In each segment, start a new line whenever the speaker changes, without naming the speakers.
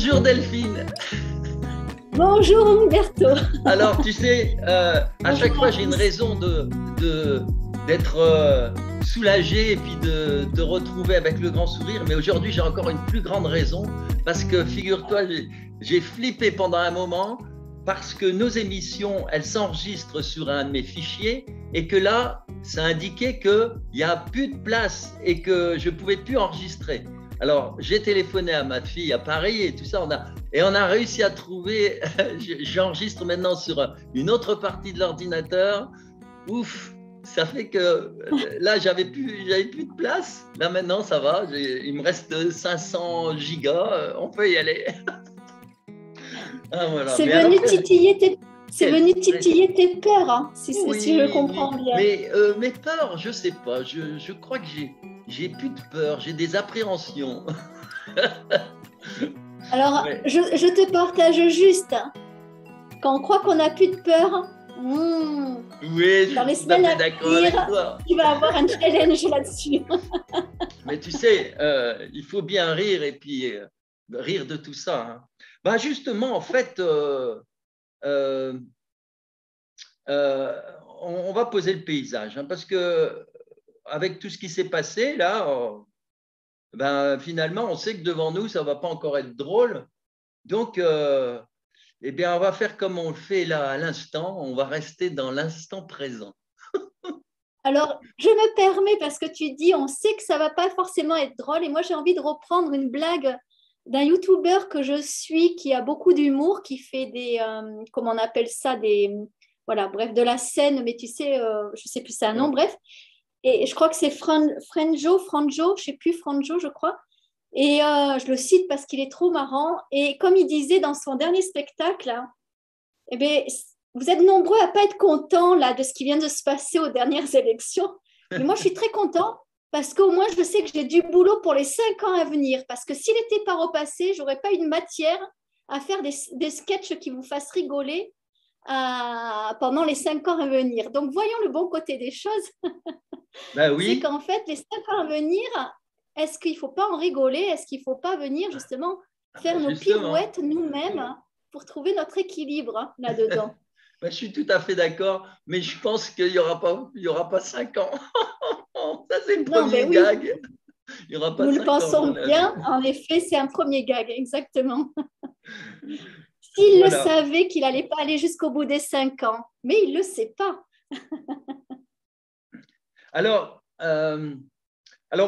Bonjour Delphine.
Bonjour Umberto.
Alors, tu sais, à chaque fois, j'ai une raison d'être soulagé et puis de te retrouver avec le grand sourire. Mais aujourd'hui, j'ai encore une plus grande raison parce que, figure-toi, j'ai flippé pendant un moment parce que nos émissions, elles s'enregistrent sur un de mes fichiers et que là, ça indiquait qu'il n'y a plus de place et que je ne pouvais plus enregistrer. Alors, j'ai téléphoné à ma fille à Paris et tout ça, on a réussi à trouver, j'enregistre maintenant sur une autre partie de l'ordinateur. Ouf, ça fait que là, j'avais plus de place. Là, maintenant, ça va, il me reste 500 gigas, on peut y aller.
Ah, voilà. C'est venu titiller tes peurs, hein, si je comprends bien.
Mais mes peurs, je sais pas, je crois que j'ai plus de peur, j'ai des appréhensions.
Alors, je te partage juste, quand on croit qu'on n'a plus de peur,
oui,
dans les semaines à venir, tu vas avoir un challenge là-dessus.
Mais tu sais, il faut bien rire et puis rire de tout ça. Hein. Ben justement, en fait, on va poser le paysage, hein, parce que avec tout ce qui s'est passé là, ben, finalement, on sait que devant nous, ça ne va pas encore être drôle. Donc, eh bien, on va faire comme on le fait là à l'instant, on va rester dans l'instant présent.
Alors, je me permets, parce que tu dis, on sait que ça ne va pas forcément être drôle, et moi j'ai envie de reprendre une blague d'un YouTuber que je suis, qui a beaucoup d'humour, qui fait des, comment on appelle ça, voilà, bref, de la scène, mais tu sais, je ne sais plus c'est un nom, bref. Et je crois que c'est Franjo, je ne sais plus, Franjo, je crois. Et je le cite parce qu'il est trop marrant. Et comme il disait dans son dernier spectacle, eh bien, vous êtes nombreux à ne pas être contents là, de ce qui vient de se passer aux dernières élections. Mais moi, je suis très content parce qu'au moins, je sais que j'ai du boulot pour les 5 ans à venir. Parce que s'il n'était pas repassé, je n'aurais pas une matière à faire des sketchs qui vous fassent rigoler pendant les 5 ans à venir. Donc, voyons le bon côté des choses.
Ben oui.
C'est qu'en fait, les 5 ans à venir, est-ce qu'il ne faut pas en rigoler? Est-ce qu'il ne faut pas venir justement faire nos pirouettes nous-mêmes pour trouver notre équilibre là-dedans?
Ben, je suis tout à fait d'accord, mais je pense qu'il n'y aura pas 5 ans. Ça, c'est le premier gag. Il y aura pas
Nous le
5
pensons
ans,
bien, en effet, c'est un premier gag, exactement. S'il le savait qu'il n'allait pas aller jusqu'au bout des 5 ans, mais il ne le sait pas.
Alors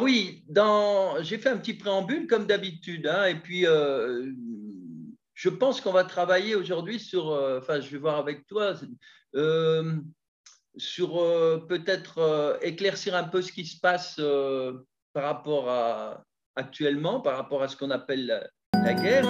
oui, j'ai fait un petit préambule comme d'habitude, hein, et puis je pense qu'on va travailler aujourd'hui sur, enfin je vais voir avec toi, sur peut-être éclaircir un peu ce qui se passe par rapport actuellement, par rapport à ce qu'on appelle la guerre.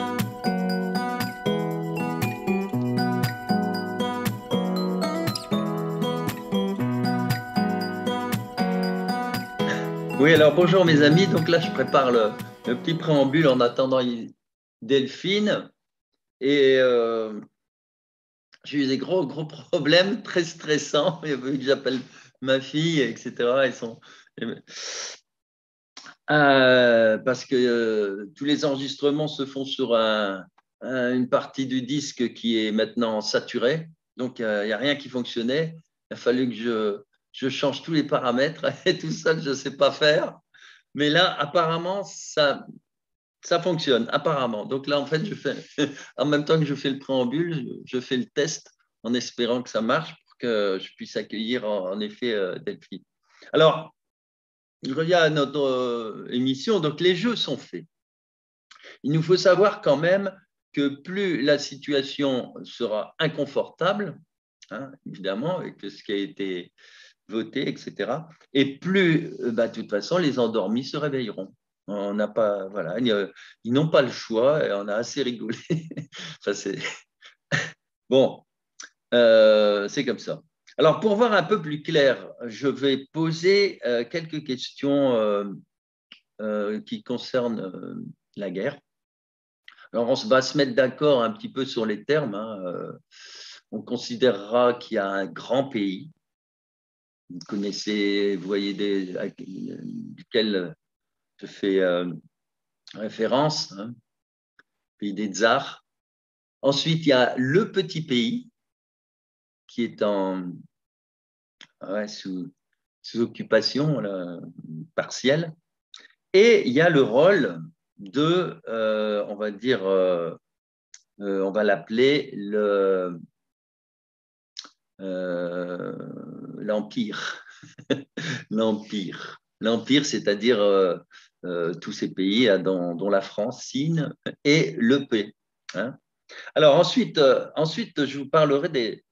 Oui, alors bonjour mes amis. Donc là, je prépare le petit préambule en attendant Delphine. Et j'ai eu des gros problèmes très stressants. Il a fallu que j'appelle ma fille, etc. Parce que tous les enregistrements se font sur une partie du disque qui est maintenant saturée. Donc, il n'y a rien qui fonctionnait. Il a fallu que je change tous les paramètres et tout ça, je ne sais pas faire. Mais là, apparemment, ça fonctionne, apparemment. Donc là, en fait, en même temps que je fais le préambule, je fais le test en espérant que ça marche pour que je puisse accueillir en effet Delphine. Alors, je reviens à notre émission. Donc, les jeux sont faits. Il nous faut savoir quand même que plus la situation sera inconfortable, hein, évidemment, avec ce qui a été voté, etc., et plus, de toute façon, les endormis se réveilleront. On n'a pas, voilà, ils n'ont pas le choix et on a assez rigolé. Enfin, bon, c'est comme ça. Alors, pour voir un peu plus clair, je vais poser quelques questions qui concernent la guerre. Alors, on va se mettre d'accord un petit peu sur les termes. Hein. On considérera qu'il y a un grand pays. Vous connaissez, vous voyez duquel je fais référence. Hein. pays des tsars. Ensuite, il y a le petit pays qui est sous occupation là, partielle. Et il y a le rôle on va dire, on va l'appeler l'Empire. L'Empire, c'est-à-dire tous ces pays dont la France signe et l'EP. Hein. Alors ensuite, je vous parlerai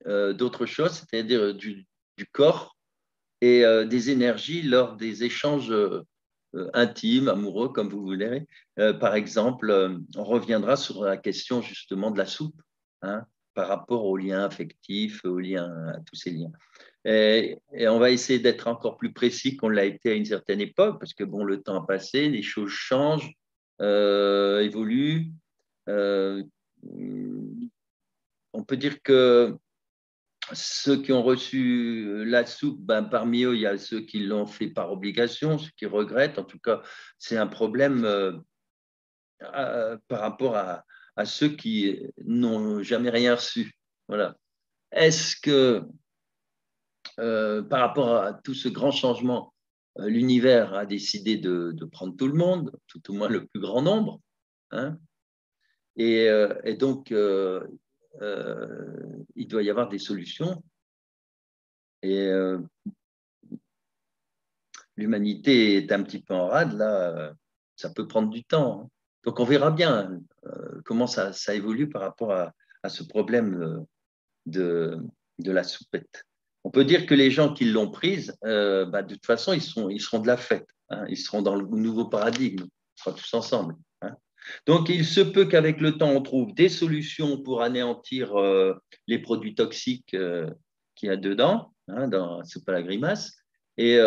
d'autres choses, c'est-à-dire du corps et des énergies lors des échanges intimes, amoureux, comme vous voulez. Par exemple, on reviendra sur la question justement de la soupe, hein, par rapport aux liens affectifs, à tous ces liens. Et on va essayer d'être encore plus précis qu'on l'a été à une certaine époque, parce que bon, le temps a passé, les choses changent, évoluent. Euh, on peut dire que ceux qui ont reçu la soupe, ben, parmi eux, il y a ceux qui l'ont fait par obligation, ceux qui regrettent. En tout cas, c'est un problème par rapport à ceux qui n'ont jamais rien reçu. Voilà. Est-ce que par rapport à tout ce grand changement, l'univers a décidé de prendre tout le monde, tout au moins le plus grand nombre, hein, et donc il doit y avoir des solutions. Et l'humanité est un petit peu en rade, là, ça peut prendre du temps. Hein. Donc on verra bien comment ça évolue par rapport à ce problème de la soupette. On peut dire que les gens qui l'ont prise, bah, de toute façon, ils seront de la fête. Hein, ils seront dans le nouveau paradigme. On sera tous ensemble. Hein. Donc, il se peut qu'avec le temps, on trouve des solutions pour anéantir les produits toxiques qu'il y a dedans. Hein, c'est pas la grimace. Et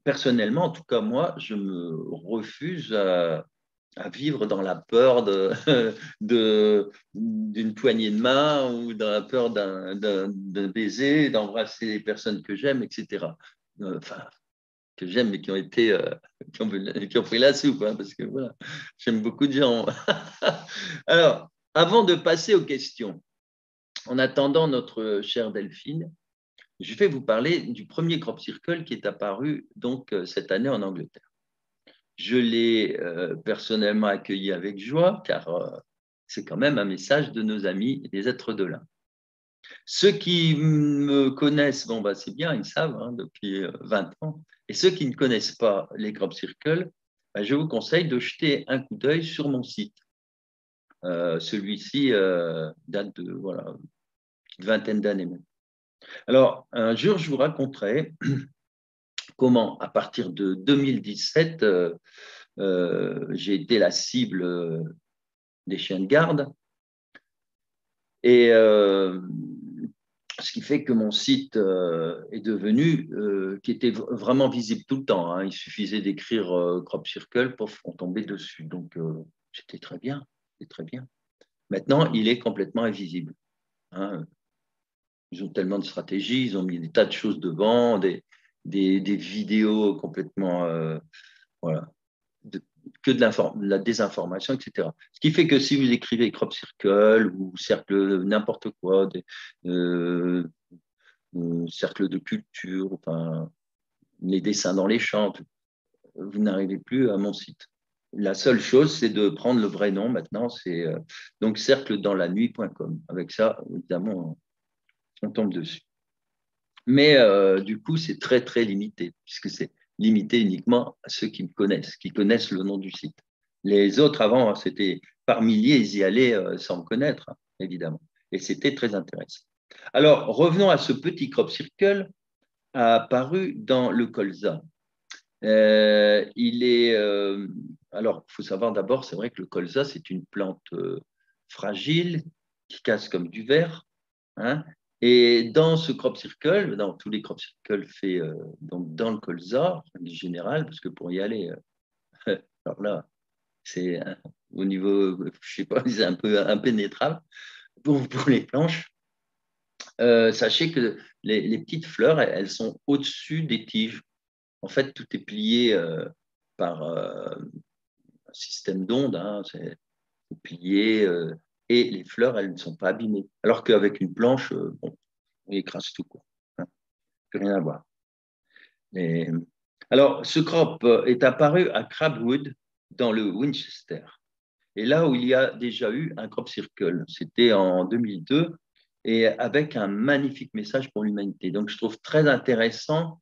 personnellement, en tout cas, moi, je me refuse à vivre dans la peur d'une poignée de main ou dans la peur d'un baiser, d'embrasser les personnes que j'aime, etc. Enfin, que j'aime, mais qui ont été, qui ont pris la soupe, hein, parce que voilà, j'aime beaucoup de gens. Alors, avant de passer aux questions, en attendant notre chère Delphine, je vais vous parler du premier crop circle qui est apparu donc cette année en Angleterre. Je l'ai personnellement accueilli avec joie, car c'est quand même un message de nos amis, les êtres de l'un. Ceux qui me connaissent, bon, bah, c'est bien, ils savent, hein, depuis 20 ans. Et ceux qui ne connaissent pas les crop circles, bah, je vous conseille de jeter un coup d'œil sur mon site. Celui-ci date de voilà, une vingtaine d'années même. Alors, un jour, je vous raconterai comment, à partir de 2017, j'ai été la cible des chiens de garde. Et ce qui fait que mon site est devenu, qui était vraiment visible tout le temps. Hein. Il suffisait d'écrire crop circle pour on tomber dessus. Donc, c'était très bien. C'était très bien. Maintenant, il est complètement invisible. Hein. Ils ont tellement de stratégies, ils ont mis des tas de choses devant, des vidéos complètement voilà, que de la désinformation, etc. Ce qui fait que si vous écrivez crop circle ou cercle n'importe quoi, cercle de culture, enfin, les dessins dans les champs, vous n'arrivez plus à mon site. La seule chose, c'est de prendre le vrai nom maintenant, c'est donc cercledanslannuit.com. Avec ça, évidemment, on tombe dessus. Mais du coup, c'est très, très limité, puisque c'est limité uniquement à ceux qui me connaissent, qui connaissent le nom du site. Les autres, avant, c'était par milliers, ils y allaient sans me connaître, hein, évidemment. Et c'était très intéressant. Alors, revenons à ce petit crop circle apparu dans le colza. Alors, il faut savoir d'abord, c'est vrai que le colza, c'est une plante fragile qui casse comme du verre. Hein, et dans ce crop circle, dans tous les crop circles faits donc dans le colza, en général, parce que pour y aller, alors là, c'est au niveau, je sais pas, c'est un peu impénétrable pour les planches. Sachez que les petites fleurs, elles sont au-dessus des tiges. En fait, tout est plié par un système d'ondes. Hein, plié, et les fleurs, elles ne sont pas abîmées. Alors qu'avec une planche, bon, on écrase tout, quoi. Hein, plus rien à voir. Mais, alors, ce crop est apparu à Crabwood, dans le Winchester. Et là où il y a déjà eu un crop circle, c'était en 2002, et avec un magnifique message pour l'humanité. Donc, je trouve très intéressant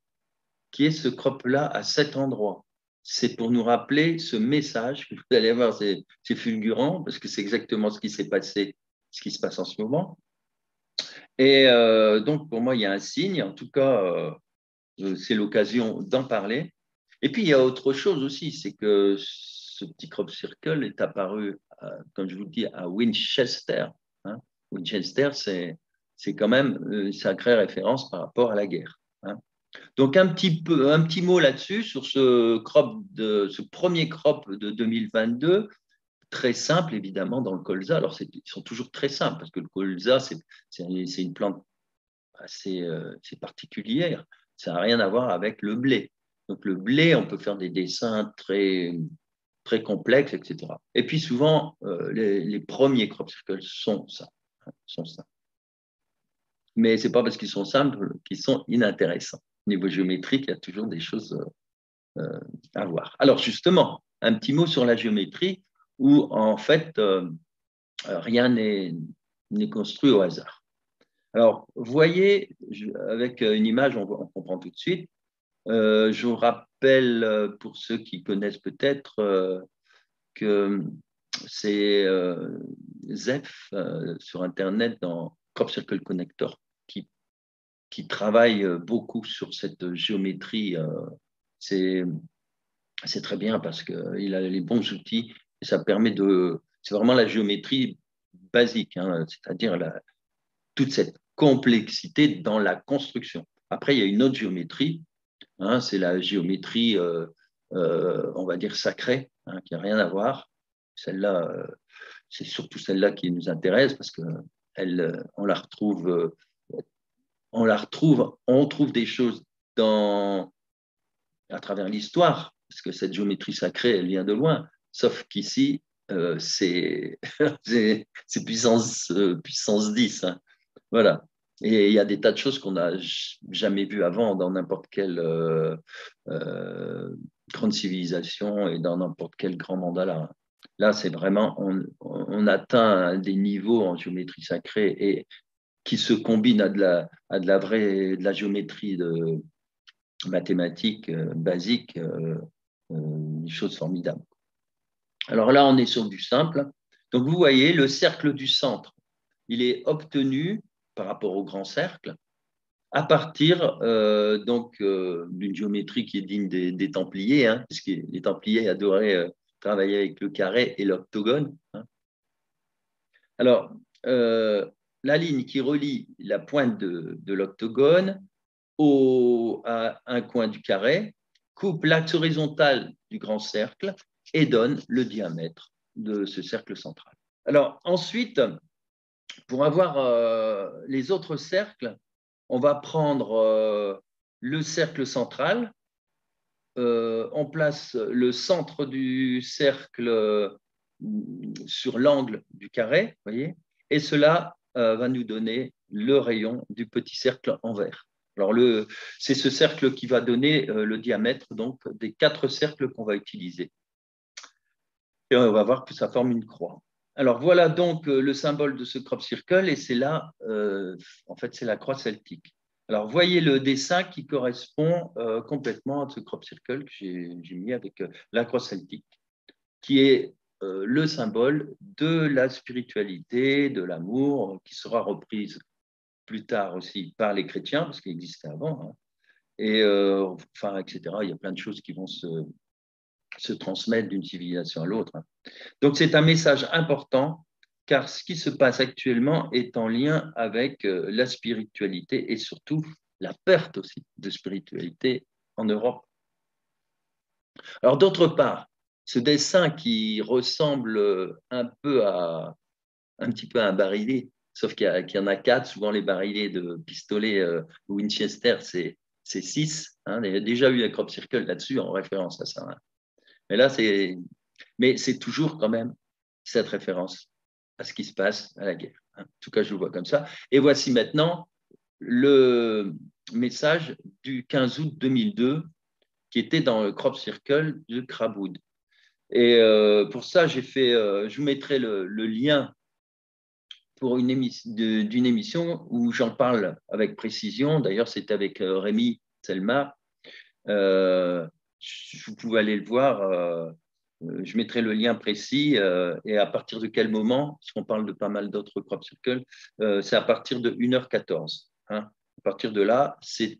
qu'il y ait ce crop-là à cet endroit. C'est pour nous rappeler ce message que vous allez voir, c'est fulgurant, parce que c'est exactement ce qui s'est passé, ce qui se passe en ce moment. Et donc, pour moi, il y a un signe, en tout cas, c'est l'occasion d'en parler. Et puis, il y a autre chose aussi, c'est que ce petit crop circle est apparu, comme je vous le dis, à Winchester. Hein. Winchester, c'est quand même une sacrée référence par rapport à la guerre. Hein. Donc, un petit mot là-dessus, sur ce premier crop de 2022, très simple évidemment dans le colza. Alors, ils sont toujours très simples, parce que le colza, c'est une plante assez particulière. Ça n'a rien à voir avec le blé. Donc le blé, on peut faire des dessins très, très complexes, etc. Et puis souvent, les premiers crop circles sont ça. Hein, sont ça. Mais ce n'est pas parce qu'ils sont simples qu'ils sont inintéressants. Au niveau géométrique, il y a toujours des choses à voir. Alors justement, un petit mot sur la géométrie, où en fait, rien n'est construit au hasard. Alors, vous voyez, avec une image, on comprend tout de suite. Je vous rappelle, pour ceux qui connaissent peut-être, que c'est Zeph sur Internet dans Crop Circle Connector qui travaille beaucoup sur cette géométrie. C'est très bien parce qu'il a les bons outils et ça permet de. C'est vraiment la géométrie basique, hein, c'est-à-dire toute cette complexité dans la construction. Après, il y a une autre géométrie, hein, c'est la géométrie, on va dire, sacrée, hein, qui n'a rien à voir. Celle-là, c'est surtout celle-là qui nous intéresse parce qu'on la retrouve, on trouve des choses à travers l'histoire, parce que cette géométrie sacrée, elle vient de loin, sauf qu'ici, c'est puissance 10. Hein. Voilà. Et il y a des tas de choses qu'on n'a jamais vues avant dans n'importe quelle grande civilisation et dans n'importe quel grand mandala. Là, c'est vraiment, on atteint des niveaux en géométrie sacrée et qui se combinent de la géométrie mathématique basique, une chose formidable. Alors là, on est sur du simple. Donc, vous voyez, le cercle du centre, il est obtenu par rapport au grand cercle à partir d'une géométrie qui est digne des Templiers, hein, puisque les Templiers adoraient travailler avec le carré et l'octogone. Hein. Alors, la ligne qui relie la pointe de l'octogone à un coin du carré coupe l'axe horizontal du grand cercle et donne le diamètre de ce cercle central. Alors ensuite, pour avoir les autres cercles, on va prendre le cercle central, on place le centre du cercle sur l'angle du carré, voyez, et cela va nous donner le rayon du petit cercle en vert. Alors, c'est ce cercle qui va donner le diamètre donc, des 4 cercles qu'on va utiliser. Et on va voir que ça forme une croix. Alors, voilà donc le symbole de ce crop circle, et c'est là, en fait, c'est la croix celtique. Alors, voyez le dessin qui correspond complètement à ce crop circle que j'ai mis avec la croix celtique, qui est le symbole de la spiritualité, de l'amour, qui sera reprise plus tard aussi par les chrétiens, parce qu'il existait avant, hein, et enfin, etc. Il y a plein de choses qui vont se transmettre d'une civilisation à l'autre. Hein. Donc, c'est un message important, car ce qui se passe actuellement est en lien avec la spiritualité et surtout la perte aussi de spiritualité en Europe. Alors, d'autre part, ce dessin qui ressemble un petit peu à un barillet, sauf qu'il y en a 4, souvent les barillets de pistolets Winchester, c'est 6. Hein, il y a déjà eu un crop circle là-dessus en référence à ça. Hein. Mais là, c'est toujours quand même cette référence à ce qui se passe à la guerre. En tout cas, je le vois comme ça. Et voici maintenant le message du 15 août 2002 qui était dans le crop circle de Crabwood. Et pour ça, je vous mettrai le lien pour d'une émission où j'en parle avec précision. D'ailleurs, c'est avec Rémi Selma. Vous pouvez aller le voir. Je mettrai le lien précis et à partir de quel moment, parce qu'on parle de pas mal d'autres crop circles, c'est à partir de 1h14. Hein. À partir de là, c'est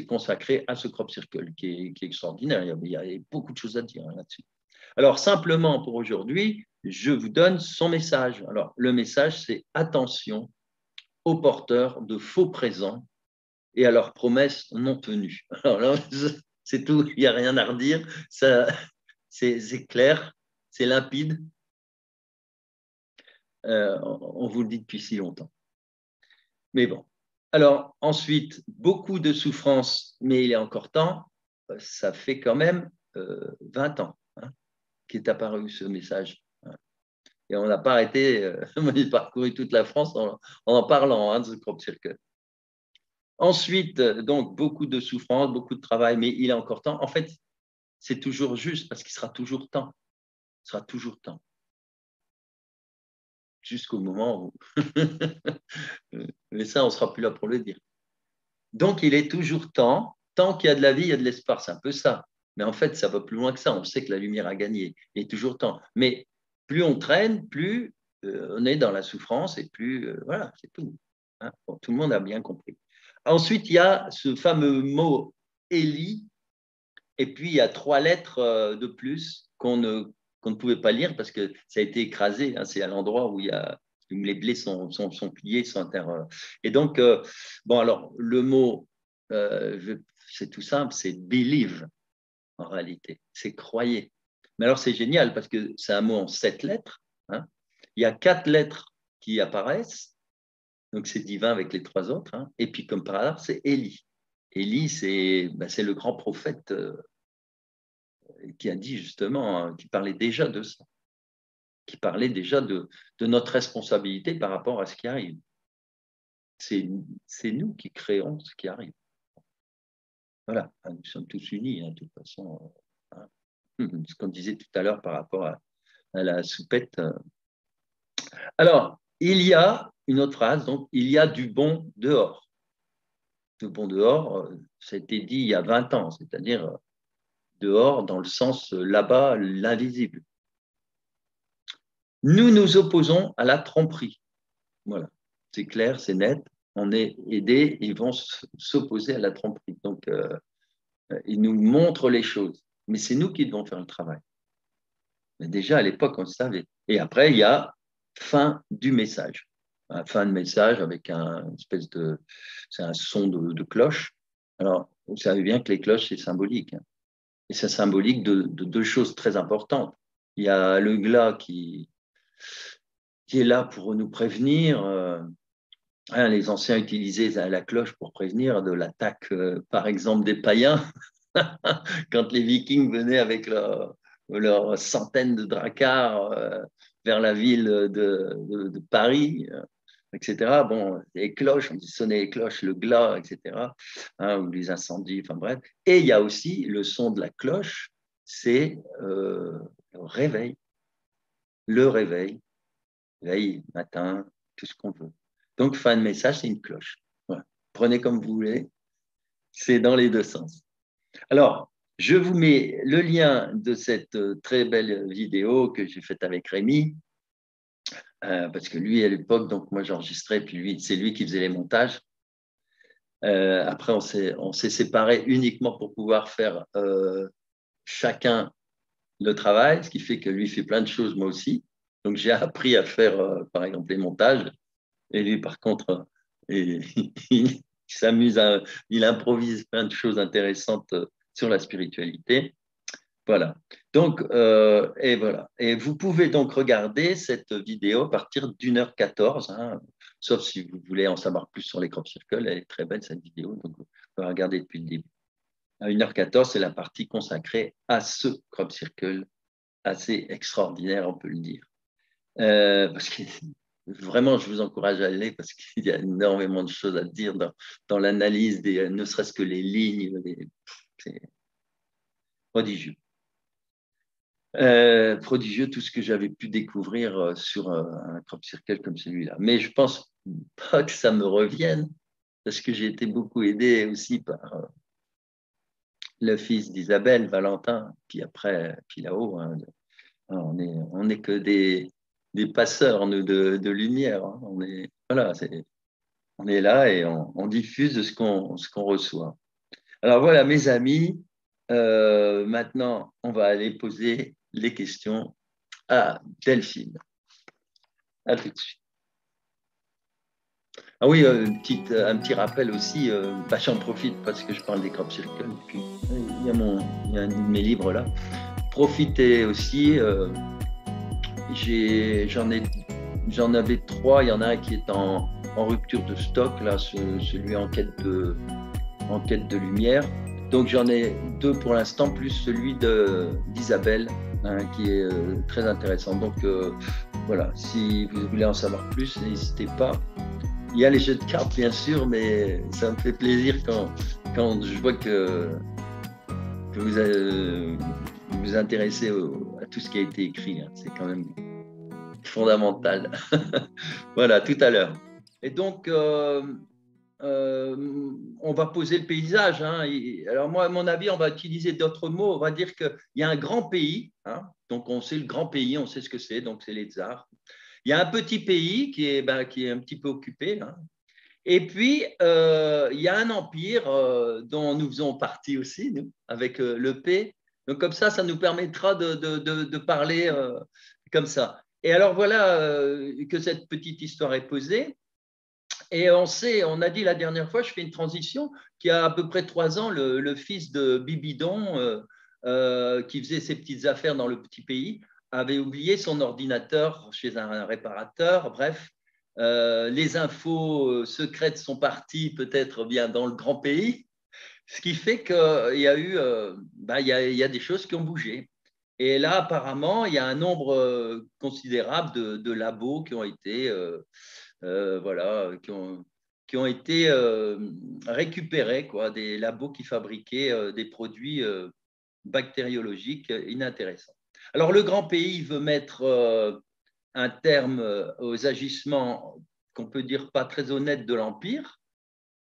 consacré à ce crop circle qui est extraordinaire. Il y a beaucoup de choses à dire là-dessus. Alors, simplement pour aujourd'hui, je vous donne son message. Alors, le message, c'est attention aux porteurs de faux présents et à leurs promesses non tenues. Alors là, c'est tout, il n'y a rien à redire. C'est clair, c'est limpide. On vous le dit depuis si longtemps. Mais bon. Alors, ensuite, beaucoup de souffrance, mais il est encore temps. Ça fait quand même 20 ans qu'est apparu ce message. Et on n'a pas arrêté, on a parcouru toute la France en parlant de ce crop circle. Ensuite, donc, beaucoup de souffrance, beaucoup de travail, mais il est encore temps. En fait, c'est toujours juste parce qu'il sera toujours temps. Il sera toujours temps. Jusqu'au moment où. Mais ça, on ne sera plus là pour le dire. Donc, il est toujours temps. Tant qu'il y a de la vie, il y a de l'espoir. C'est un peu ça. Mais en fait, ça va plus loin que ça. On sait que la lumière a gagné. Il est toujours temps. Mais plus on traîne, plus on est dans la souffrance et plus. Voilà, c'est tout. Hein, bon, tout le monde a bien compris. Ensuite, il y a ce fameux mot Élie. Et puis, il y a 3 lettres de plus qu'on ne pouvait pas lire parce que ça a été écrasé. Hein, c'est à l'endroit où les blés sont pliés, sont et donc, bon, alors, le mot, c'est tout simple, c'est believe en réalité, c'est croyez. Mais alors, c'est génial parce que c'est un mot en 7 lettres. Hein. Il y a 4 lettres qui apparaissent, donc c'est divin avec les 3 autres. Hein. Et puis, comme par hasard, c'est Élie. Élie, c'est le grand prophète qui a dit justement, hein, qui parlait déjà de ça, qui parlait déjà de notre responsabilité par rapport à ce qui arrive. C'est nous qui créons ce qui arrive. Voilà, nous sommes tous unis, hein, de toute façon. Hein. Ce qu'on disait tout à l'heure par rapport à la soupette. Alors, il y a une autre phrase, donc, il y a du bon dehors. Le bon dehors, ça a été dit il y a 20 ans, c'est-à-dire dehors dans le sens là-bas, l'invisible. Nous nous opposons à la tromperie. Voilà, c'est clair, c'est net. On est aidés, ils vont s'opposer à la tromperie. Donc, ils nous montrent les choses. Mais c'est nous qui devons faire le travail. Mais déjà, à l'époque, on le savait. Et après, il y a fin du message. Fin de message avec c'est un son de cloche. Alors, vous savez bien que les cloches, c'est symbolique. Hein. Et c'est symbolique de 2 choses très importantes. Il y a le glas qui est là pour nous prévenir. Les anciens utilisaient la cloche pour prévenir de l'attaque, par exemple, des païens, quand les Vikings venaient avec leurs centaines de dracars vers la ville de Paris, etc. Bon, les cloches, on sonnait les cloches, le glas, etc. Hein, ou les incendies, enfin bref. Et il y a aussi le son de la cloche, c'est le réveil. Le réveil, veille, matin, tout ce qu'on veut. Donc, fin de message, c'est une cloche. Voilà. Prenez comme vous voulez, c'est dans les 2 sens. Alors, je vous mets le lien de cette très belle vidéo que j'ai faite avec Rémi, parce que lui, à l'époque, donc moi j'enregistrais, puis lui, c'est lui qui faisait les montages. Après, on s'est séparés uniquement pour pouvoir faire chacun le travail, ce qui fait que lui fait plein de choses, moi aussi. Donc, j'ai appris à faire, par exemple, les montages. Et lui, par contre, il s'amuse, il improvise plein de choses intéressantes sur la spiritualité. Voilà. Donc, et voilà. Et vous pouvez donc regarder cette vidéo à partir d'1h14, hein, sauf si vous voulez en savoir plus sur les crop circles. Elle est très belle, cette vidéo. Donc, vous pouvez regarder depuis le début. À 1h14, c'est la partie consacrée à ce crop circle assez extraordinaire, on peut le dire. Parce que vraiment, je vous encourage à aller parce qu'il y a énormément de choses à dire dans l'analyse, ne serait-ce que les lignes, c'est prodigieux. Prodigieux tout ce que j'avais pu découvrir sur un crop circle comme celui-là. Mais je pense pas que ça me revienne parce que j'ai été beaucoup aidé aussi par le fils d'Isabelle, Valentin, puis après, puis là-haut, hein, on est que des passeurs nous, de lumière. Hein. Voilà, on est là et on diffuse ce qu'on reçoit. Alors voilà, mes amis, maintenant, on va aller poser les questions à Delphine. À tout de suite. Ah oui, un petit rappel aussi, j'en profite parce que je parle des crop circles. Puis, il y a un de mes livres là. Profitez aussi. J'en avais 3. Il y en a un qui est en rupture de stock, là, celui en quête de lumière. Donc j'en ai 2 pour l'instant, plus celui d'Isabelle, hein, qui est très intéressant. Donc voilà, si vous voulez en savoir plus, n'hésitez pas. Il y a les jeux de cartes, bien sûr, mais ça me fait plaisir quand je vois que vous vous intéressez à tout ce qui a été écrit. Hein. C'est quand même fondamental. Voilà, tout à l'heure. Et donc, on va poser le paysage. Hein. Alors moi, à mon avis, on va utiliser d'autres mots. On va dire qu'il y a un grand pays. Hein. Donc, on sait le grand pays, on sait ce que c'est. Donc, c'est les tsars. Il y a un petit pays qui est un petit peu occupé. Hein. Et puis, il y a un empire dont nous faisons partie aussi, nous, avec le P. Donc, comme ça nous permettra de parler comme ça. Et alors, voilà que cette petite histoire est posée. Et on a dit la dernière fois, je fais une transition, qu'il y a à peu près 3 ans, le fils de Bibidon, qui faisait ses petites affaires dans le petit pays, avait oublié son ordinateur chez un réparateur. Bref, les infos secrètes sont parties peut-être bien dans le grand pays, ce qui fait qu'il y a eu, il y a des choses qui ont bougé. Et là, apparemment, il y a un nombre considérable de labos qui ont été voilà, qui ont été récupérés, quoi, des labos qui fabriquaient des produits bactériologiques inintéressants. Alors, le grand pays veut mettre un terme aux agissements qu'on peut dire pas très honnêtes de l'Empire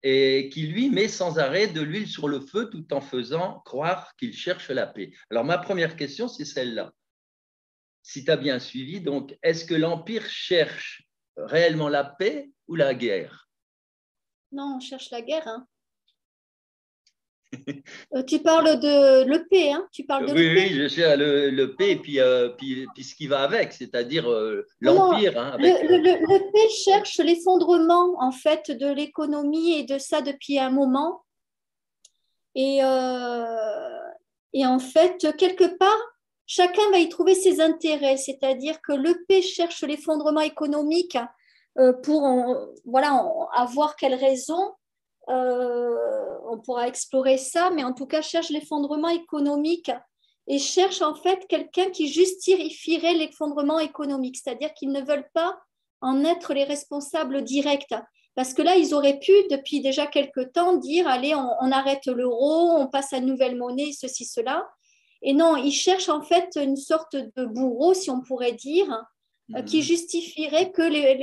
et qui, lui, met sans arrêt de l'huile sur le feu tout en faisant croire qu'il cherche la paix. Alors, ma première question, c'est celle-là. Si tu as bien suivi, donc, est-ce que l'Empire cherche réellement la paix ou la guerre?
Non, on cherche la guerre. Hein. Tu parles de l'EP, hein? Tu parles de
Oui,
l'EP.
oui, je cherche le paix et puis ce qui va avec, c'est-à-dire l'Empire. Hein,
l'EP cherche l'effondrement en fait de l'économie et de ça depuis un moment. Et en fait, quelque part, chacun va y trouver ses intérêts, c'est-à-dire que l'EP cherche l'effondrement économique pour avoir quelle raison. On pourra explorer ça, mais en tout cas cherche l'effondrement économique et cherche en fait quelqu'un qui justifierait l'effondrement économique, c'est-à-dire qu'ils ne veulent pas en être les responsables directs. Parce que là, ils auraient pu, depuis déjà quelques temps, dire, allez, on arrête l'euro, on passe à une nouvelle monnaie, ceci, cela. Et non, ils cherchent en fait une sorte de bourreau, si on pourrait dire, qui justifierait que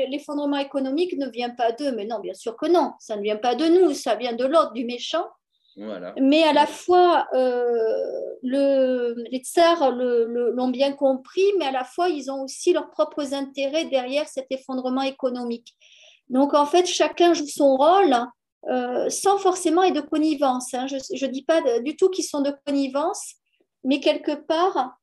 l'effondrement économique ne vient pas d'eux. Mais non, bien sûr que non, ça ne vient pas de nous, ça vient de l'autre, du méchant. Voilà. Mais à la fois, les tsars l'ont bien compris, mais à la fois, ils ont aussi leurs propres intérêts derrière cet effondrement économique. Donc, en fait, chacun joue son rôle sans forcément être de connivence. Hein. Je ne dis pas du tout qu'ils sont de connivence, mais quelque part,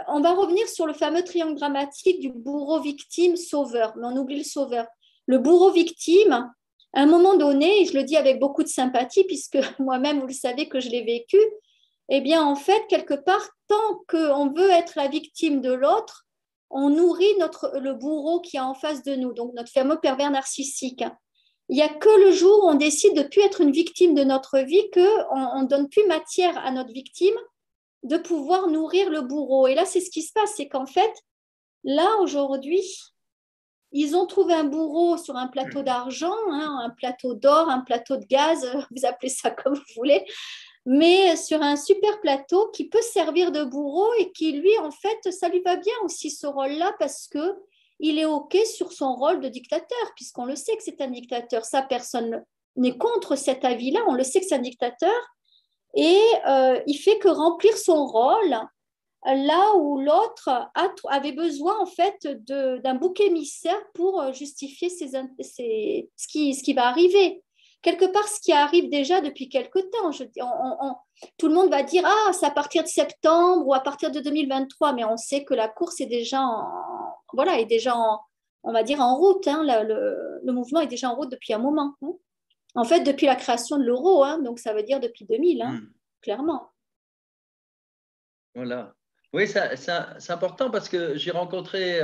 on va revenir sur le fameux triangle dramatique du bourreau-victime-sauveur, mais on oublie le sauveur. Le bourreau-victime, à un moment donné, et je le dis avec beaucoup de sympathie, puisque moi-même, vous le savez que je l'ai vécu, eh bien, en fait, quelque part, tant qu'on veut être la victime de l'autre, on nourrit le bourreau qui est en face de nous, donc notre fameux pervers narcissique. Il n'y a que le jour où on décide de ne plus être une victime de notre vie qu'on ne donne plus matière à notre victime, de pouvoir nourrir le bourreau. Et là, c'est ce qui se passe, c'est qu'en fait, là, aujourd'hui, ils ont trouvé un bourreau sur un plateau d'argent, hein, un plateau d'or, un plateau de gaz, vous appelez ça comme vous voulez, mais sur un super plateau qui peut servir de bourreau et qui, lui, en fait, ça lui va bien aussi ce rôle-là parce que il est OK sur son rôle de dictateur, puisqu'on le sait que c'est un dictateur. Ça, personne n'est contre cet avis-là, on le sait que c'est un dictateur, et il fait que remplir son rôle là où l'autre avait besoin en fait d'un bouc émissaire pour justifier ce qui va arriver. Quelque part, ce qui arrive déjà depuis quelque temps. Tout le monde va dire, ah, c'est à partir de septembre ou à partir de 2023, mais on sait que la course est déjà on va dire en route. Hein, le mouvement est déjà en route depuis un moment. Hein. En fait, depuis la création de l'euro, hein, donc ça veut dire depuis 2000, hein, clairement.
Voilà. Oui, c'est important parce que j'ai rencontré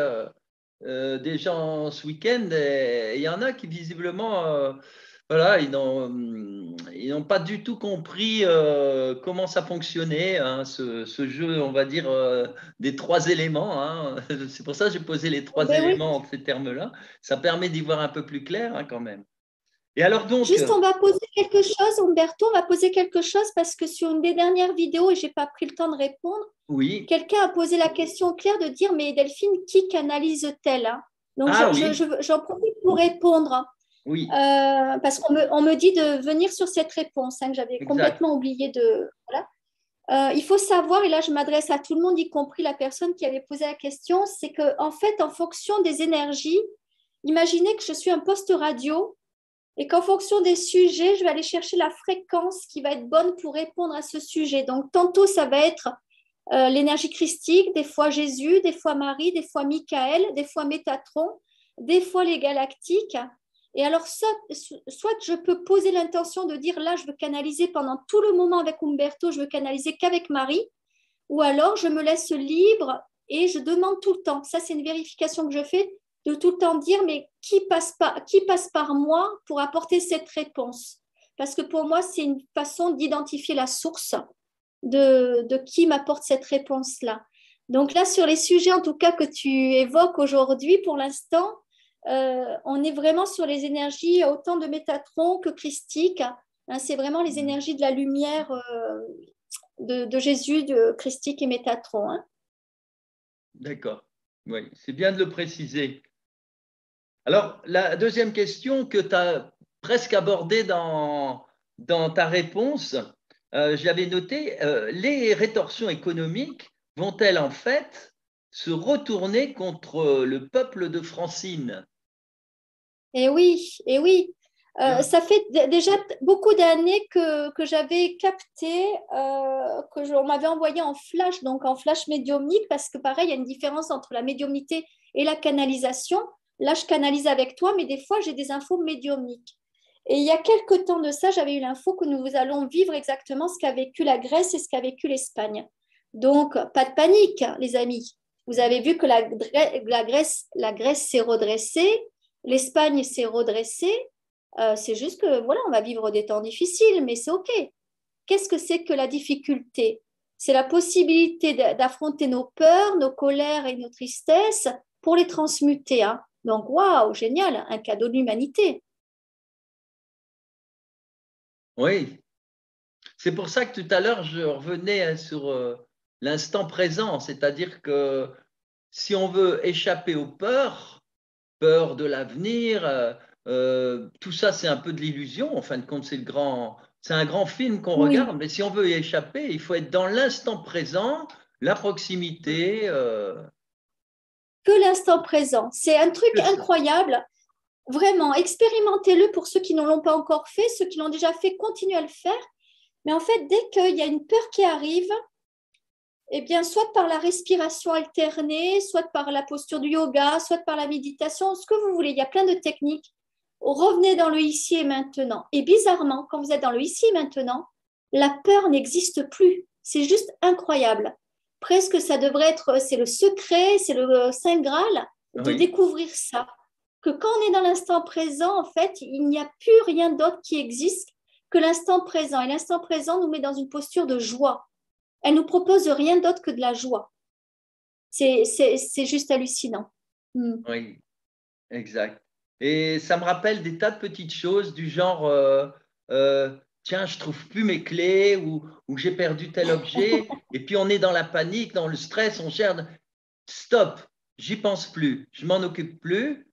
des gens ce week-end et il y en a qui visiblement, voilà, ils n'ont pas du tout compris comment ça fonctionnait, hein, ce jeu, on va dire, des trois éléments. Hein. C'est pour ça que j'ai posé les trois
Ben oui.
éléments en ces termes-là. Ça permet d'y voir un peu plus clair, hein, quand même. Et alors donc,
Juste, on va poser quelque chose, Umberto, on va poser quelque chose parce que sur une des dernières vidéos, et je n'ai pas pris le temps de répondre,
oui.
quelqu'un a posé la question claire de dire, mais Delphine, qui canalise-t-elle, hein? Donc,
Ah oui,
j'en profite pour répondre,
oui,
parce on me dit de venir sur cette réponse, hein, que j'avais
exact.
complètement oublié de… Voilà. Il faut savoir, et là je m'adresse à tout le monde, y compris la personne qui avait posé la question, c'est qu'en fait, en fonction des énergies, imaginez que je suis un poste radio et qu'en fonction des sujets, je vais aller chercher la fréquence qui va être bonne pour répondre à ce sujet. Donc, tantôt, ça va être l'énergie christique, des fois Jésus, des fois Marie, des fois Michael, des fois Métatron, des fois les galactiques. Et alors, soit je peux poser l'intention de dire là, je veux canaliser pendant tout le moment avec Umberto, je veux canaliser qu'avec Marie, ou alors je me laisse libre et je demande tout le temps. Ça, c'est une vérification que je fais de tout le temps dire, mais qui passe par moi pour apporter cette réponse? Parce que pour moi, c'est une façon d'identifier la source de qui m'apporte cette réponse-là. Donc là, sur les sujets en tout cas que tu évoques aujourd'hui, pour l'instant, on est vraiment sur les énergies autant de Métatron que christique. Hein, c'est vraiment les énergies de la lumière de Jésus, de christique et Métatron. Hein.
D'accord. Oui, c'est bien de le préciser. Alors, la deuxième question que tu as presque abordée dans ta réponse, je l'avais noté, les rétorsions économiques vont-elles en fait se retourner contre le peuple de Francine?
Et oui, et oui. Ça fait déjà beaucoup d'années que j'avais capté, on m'avait envoyé en flash, donc en flash médiumnique, parce que pareil, il y a une différence entre la médiumnité et la canalisation. Là, je canalise avec toi, mais des fois, j'ai des infos médiumniques. Et il y a quelques temps de ça, j'avais eu l'info que nous allons vivre exactement ce qu'a vécu la Grèce et ce qu'a vécu l'Espagne. Donc, pas de panique, les amis. Vous avez vu que la Grèce s'est redressée, l'Espagne s'est redressée. C'est juste que, voilà, on va vivre des temps difficiles, mais c'est OK. Qu'est-ce que c'est que la difficulté? C'est la possibilité d'affronter nos peurs, nos colères et nos tristesses pour les transmuter. Hein. Donc, waouh, génial, un cadeau de l'humanité.
Oui, c'est pour ça que tout à l'heure, je revenais sur l'instant présent, c'est-à-dire que si on veut échapper aux peurs, peur de l'avenir, tout ça, c'est un peu de l'illusion. En fin de compte, c'est un grand film qu'on
Oui,
regarde, mais si on veut y échapper, il faut être dans l'instant présent, la proximité.
que l'instant présent. C'est un truc
Que ça.
incroyable. Vraiment, expérimentez-le pour ceux qui ne l'ont pas encore fait. Ceux qui l'ont déjà fait, continuez à le faire. Mais en fait, dès qu'il y a une peur qui arrive, eh bien, soit par la respiration alternée, soit par la posture du yoga, soit par la méditation, ce que vous voulez. Il y a plein de techniques. Revenez dans le ici et maintenant. Et bizarrement, quand vous êtes dans le ici et maintenant, la peur n'existe plus. C'est juste incroyable. Presque, ça devrait être, c'est le secret, c'est le Saint Graal de
Oui,
découvrir ça. Que quand on est dans l'instant présent, en fait, il n'y a plus rien d'autre qui existe que l'instant présent. Et l'instant présent nous met dans une posture de joie. elle nous propose rien d'autre que de la joie. C'est juste hallucinant.
Oui, exact. Et ça me rappelle des tas de petites choses du genre, tiens, je trouve plus mes clés ou j'ai perdu tel objet. Et puis on est dans la panique, dans le stress, on cherche. Stop, j'y pense plus, je m'en occupe plus.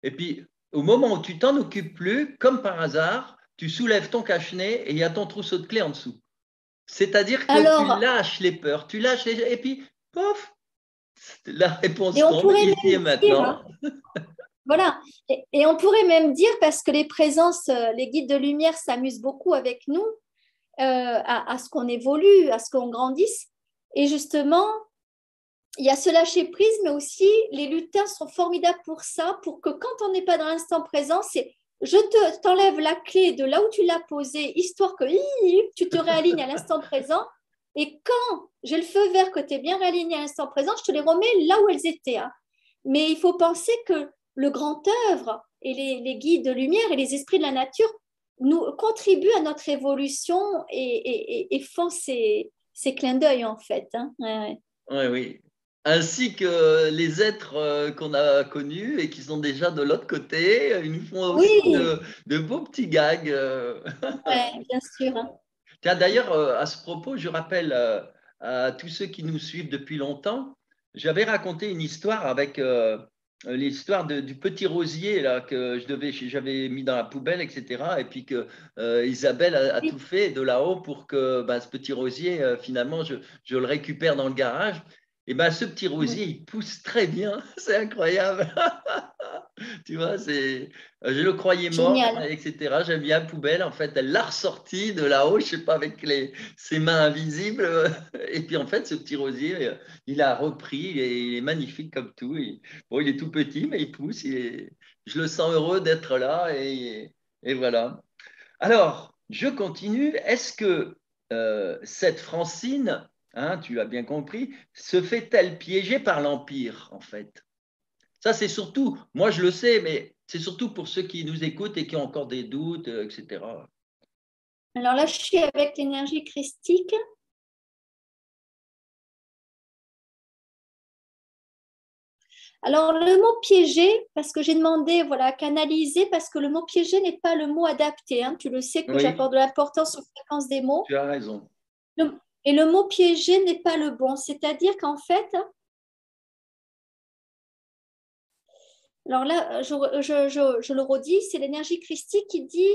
Et puis au moment où tu t'en occupes plus, comme par hasard, tu soulèves ton cache-nez et il y a ton trousseau de clés en dessous. C'est-à-dire que tu
Alors,
lâches les peurs, tu lâches les... Et puis, pof, la
et
réponse
on
tombe
pourrait
ici et
même dire, hein,
maintenant.
voilà, et on pourrait même dire, parce que les présences, les guides de lumière s'amusent beaucoup avec nous, à ce qu'on évolue, à ce qu'on grandisse. Et justement, il y a ce lâcher prise, mais aussi les lutins sont formidables pour ça, pour que quand on n'est pas dans l'instant présent, c'est je t'enlève la clé de là où tu l'as posée, histoire que tu te réalignes à l'instant présent. Et quand j'ai le feu vert que tu es bien réaligné à l'instant présent, je te les remets là où elles étaient, hein. Mais il faut penser que le grand œuvre et les guides de lumière et les esprits de la nature nous contribuent à notre évolution et font ces clins d'œil, en fait, hein. Ouais,
Oui, oui. Ainsi que les êtres qu'on a connus et qui sont déjà de l'autre côté, ils nous font aussi
oui,
de beaux petits gags.
ouais, bien sûr, hein.
Tiens, d'ailleurs, à ce propos, je rappelle à tous ceux qui nous suivent depuis longtemps, j'avais raconté une histoire avec l'histoire du petit rosier là, que j'avais mis dans la poubelle, etc. Et puis que Isabelle a
Oui,
tout fait de là-haut pour que ce petit rosier, finalement, je le récupère dans le garage. Et ben, ce petit rosier,
oui.
il pousse très bien. C'est incroyable. Tu vois, je le croyais mort,
Génial.
etc. J'aime bien la poubelle. En fait, elle l'a ressorti de là-haut, je sais pas, avec ses mains invisibles. Et puis, en fait, ce petit rosier, il a repris. Il est magnifique comme tout. Bon, il est tout petit, mais il pousse. Je le sens heureux d'être là. Et voilà. Alors, je continue. Est-ce que cette Francine, hein, tu as bien compris, se fait-elle piéger par l'Empire, en fait? Ça, c'est surtout, moi je le sais, mais c'est surtout pour ceux qui nous écoutent et qui ont encore des doutes, etc.
Alors là, je suis avec l'énergie christique. Alors, le mot piégé, parce que j'ai demandé, voilà, canaliser, parce que le mot piégé n'est pas le mot adapté, hein. Tu le sais que
Oui,
j'apporte de l'importance aux fréquences des mots.
tu as raison.
Et le mot piégé n'est pas le bon. C'est-à-dire qu'en fait, alors là, je le redis, c'est l'énergie christique qui dit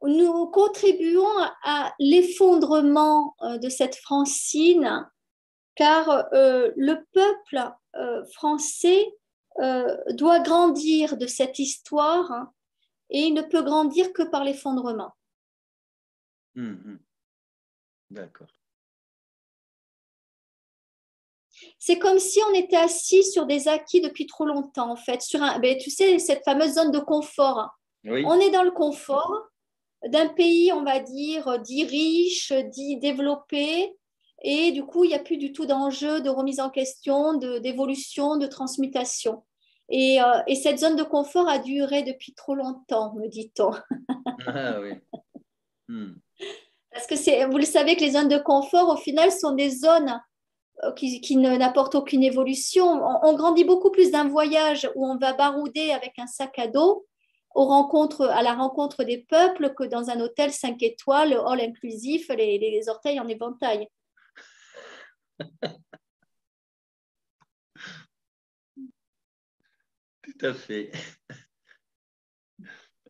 nous contribuons à l'effondrement de cette Francine, car le peuple français doit grandir de cette histoire, hein, et il ne peut grandir que par l'effondrement.
Mhm. D'accord.
C'est comme si on était assis sur des acquis depuis trop longtemps, en fait, ben, tu sais, cette fameuse zone de confort. On
Oui,
est dans le confort d'un pays, on va dire, dit riche, dit développé, et du coup, il n'y a plus du tout d'enjeu de remise en question, d'évolution, de transmutation. Et cette zone de confort a duré depuis trop longtemps, me dit-on.
ah, oui. Hmm.
Parce que vous le savez que les zones de confort, au final, sont des zones qui n'apportent aucune évolution. On grandit beaucoup plus d'un voyage où on va barouder avec un sac à dos à la rencontre des peuples que dans un hôtel 5 étoiles, all inclusif, les orteils en éventail.
Tout à fait.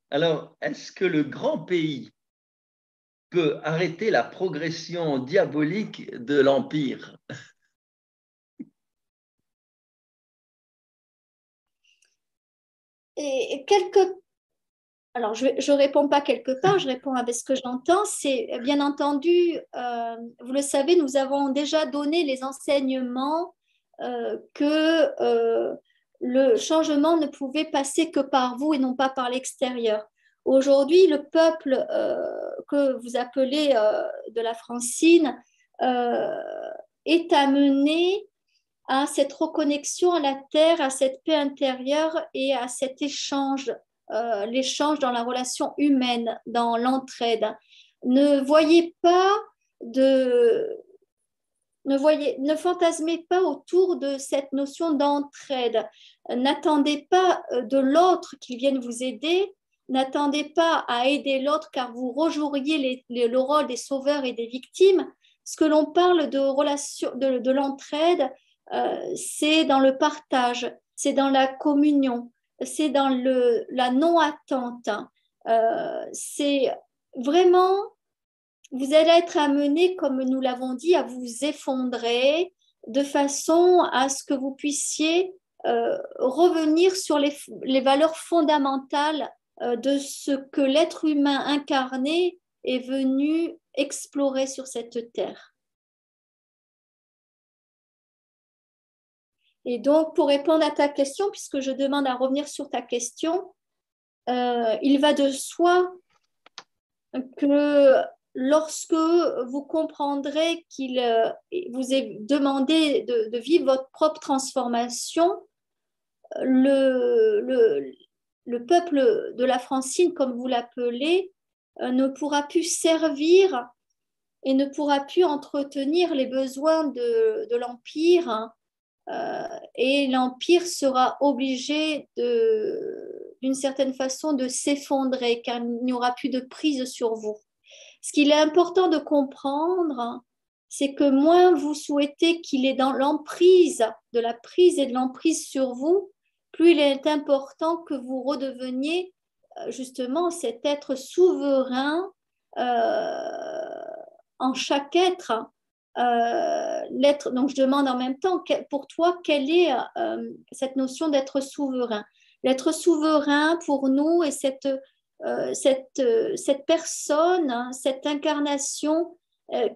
Alors, est-ce que le grand pays peut arrêter la progression diabolique de l'Empire?
Et alors, je ne réponds pas quelque part, je réponds avec ce que j'entends. C'est bien entendu, vous le savez, nous avons déjà donné les enseignements que le changement ne pouvait passer que par vous et non pas par l'extérieur. Aujourd'hui, le peuple que vous appelez de la Francine euh, est amené à cette reconnexion à la terre, à cette paix intérieure et à cet échange, l'échange dans la relation humaine, dans l'entraide. Ne voyez pas ne fantasmez pas autour de cette notion d'entraide. N'attendez pas de l'autre qu'il vienne vous aider. N'attendez pas à aider l'autre car vous rejoueriez le rôle des sauveurs et des victimes. Ce que l'on parle de l'entraide, c'est dans le partage, c'est dans la communion, c'est dans la non-attente. C'est vraiment, vous allez être amené, comme nous l'avons dit, à vous effondrer de façon à ce que vous puissiez revenir sur les valeurs fondamentales de ce que l'être humain incarné est venu explorer sur cette terre. Et donc, pour répondre à ta question, puisque je demande à revenir sur ta question, il va de soi que lorsque vous comprendrez qu'il vous est demandé de vivre votre propre transformation, le peuple de la Francine, comme vous l'appelez, ne pourra plus servir et ne pourra plus entretenir les besoins de l'Empire. Et l'Empire sera obligé d'une certaine façon de s'effondrer car il n'y aura plus de prise sur vous. Ce qu'il est important de comprendre, c'est que moins vous souhaitez qu'il est dans l'emprise, de la prise et de l'emprise sur vous, plus il est important que vous redeveniez justement cet être souverain en chaque être. L'être, donc je demande en même temps, pour toi, quelle est cette notion d'être souverain? L'être souverain pour nous est cette personne, hein, cette incarnation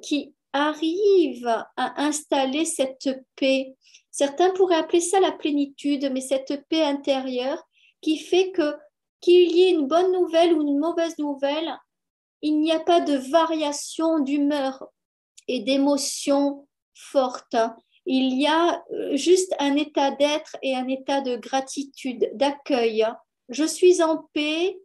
qui arrive à installer cette paix. Certains pourraient appeler ça la plénitude, mais cette paix intérieure qui fait qu'il y ait une bonne nouvelle ou une mauvaise nouvelle, il n'y a pas de variation d'humeur et d'émotions fortes. Il y a juste un état d'être et un état de gratitude, d'accueil. Je suis en paix,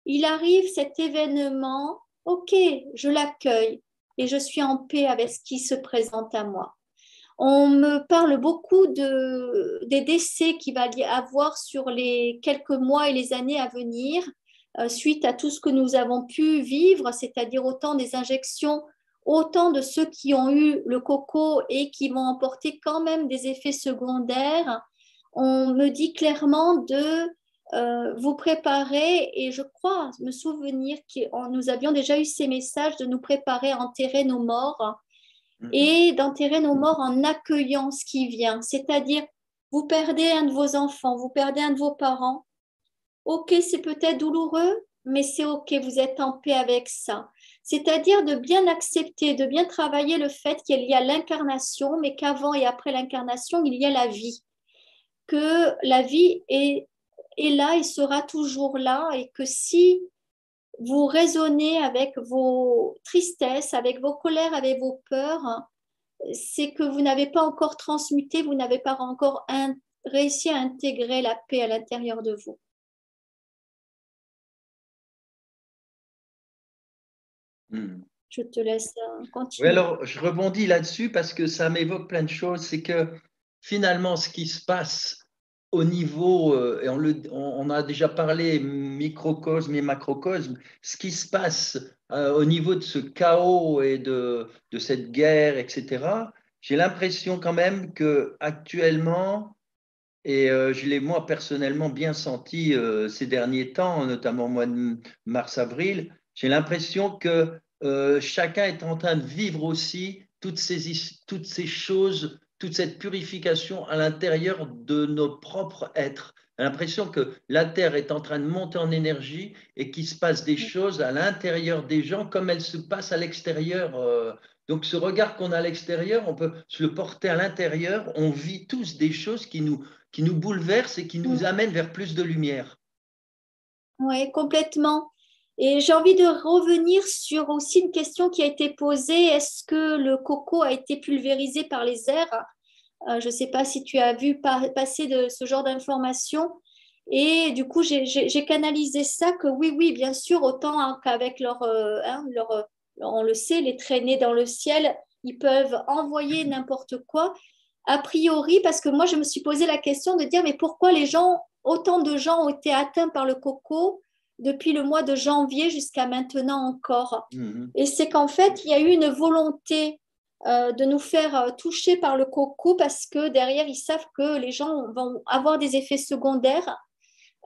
il arrive cet événement, ok, je l'accueille et je suis en paix avec ce qui se présente à moi. On me parle beaucoup des décès qu'il va y avoir sur les quelques mois et les années à venir suite à tout ce que nous avons pu vivre, c'est-à-dire autant des injections, autant de ceux qui ont eu le coco et qui vont emporter quand même des effets secondaires. On me dit clairement de vous préparer, et je crois me souvenir que nous avions déjà eu ces messages de nous préparer à enterrer nos morts et d'enterrer nos morts en accueillant ce qui vient. C'est-à-dire, vous perdez un de vos enfants, vous perdez un de vos parents. Ok, c'est peut-être douloureux, mais c'est ok, vous êtes en paix avec ça. C'est-à-dire de bien accepter, de bien travailler le fait qu'il y a l'incarnation, mais qu'avant et après l'incarnation, il y a la vie. Que la vie est là et sera toujours là, et que si vous raisonnez avec vos tristesses, avec vos colères, avec vos peurs, c'est que vous n'avez pas encore transmuté, vous n'avez pas encore réussi à intégrer la paix à l'intérieur de vous. Je te laisse continuer.
Oui, alors je rebondis là-dessus parce que ça m'évoque plein de choses. C'est que finalement, ce qui se passe au niveau, et on a déjà parlé microcosme et macrocosme, ce qui se passe au niveau de ce chaos et de cette guerre, etc., j'ai l'impression quand même que actuellement, et je l'ai moi personnellement bien senti ces derniers temps, notamment au mois de mars-avril, j'ai l'impression que chacun est en train de vivre aussi toutes ces choses, toute cette purification à l'intérieur de notre propre être. J'ai l'impression que la Terre est en train de monter en énergie et qu'il se passe des choses à l'intérieur des gens comme elles se passent à l'extérieur. Donc ce regard qu'on a à l'extérieur, on peut se le porter à l'intérieur. On vit tous des choses qui nous bouleversent et qui nous amènent vers plus de lumière.
Oui, complètement. Et j'ai envie de revenir sur aussi une question qui a été posée. Est-ce que le coco a été pulvérisé par les airs? Je ne sais pas si tu as vu passer de ce genre d'informations. Et du coup, j'ai canalisé ça que oui, bien sûr, autant qu'avec leur on le sait, les traînées dans le ciel, ils peuvent envoyer n'importe quoi. A priori, parce que moi, je me suis posé la question de dire, mais pourquoi autant de gens ont été atteints par le coco depuis le mois de janvier jusqu'à maintenant encore? Et c'est qu'en fait, il y a eu une volonté de nous faire toucher par le coco parce que derrière, ils savent que les gens vont avoir des effets secondaires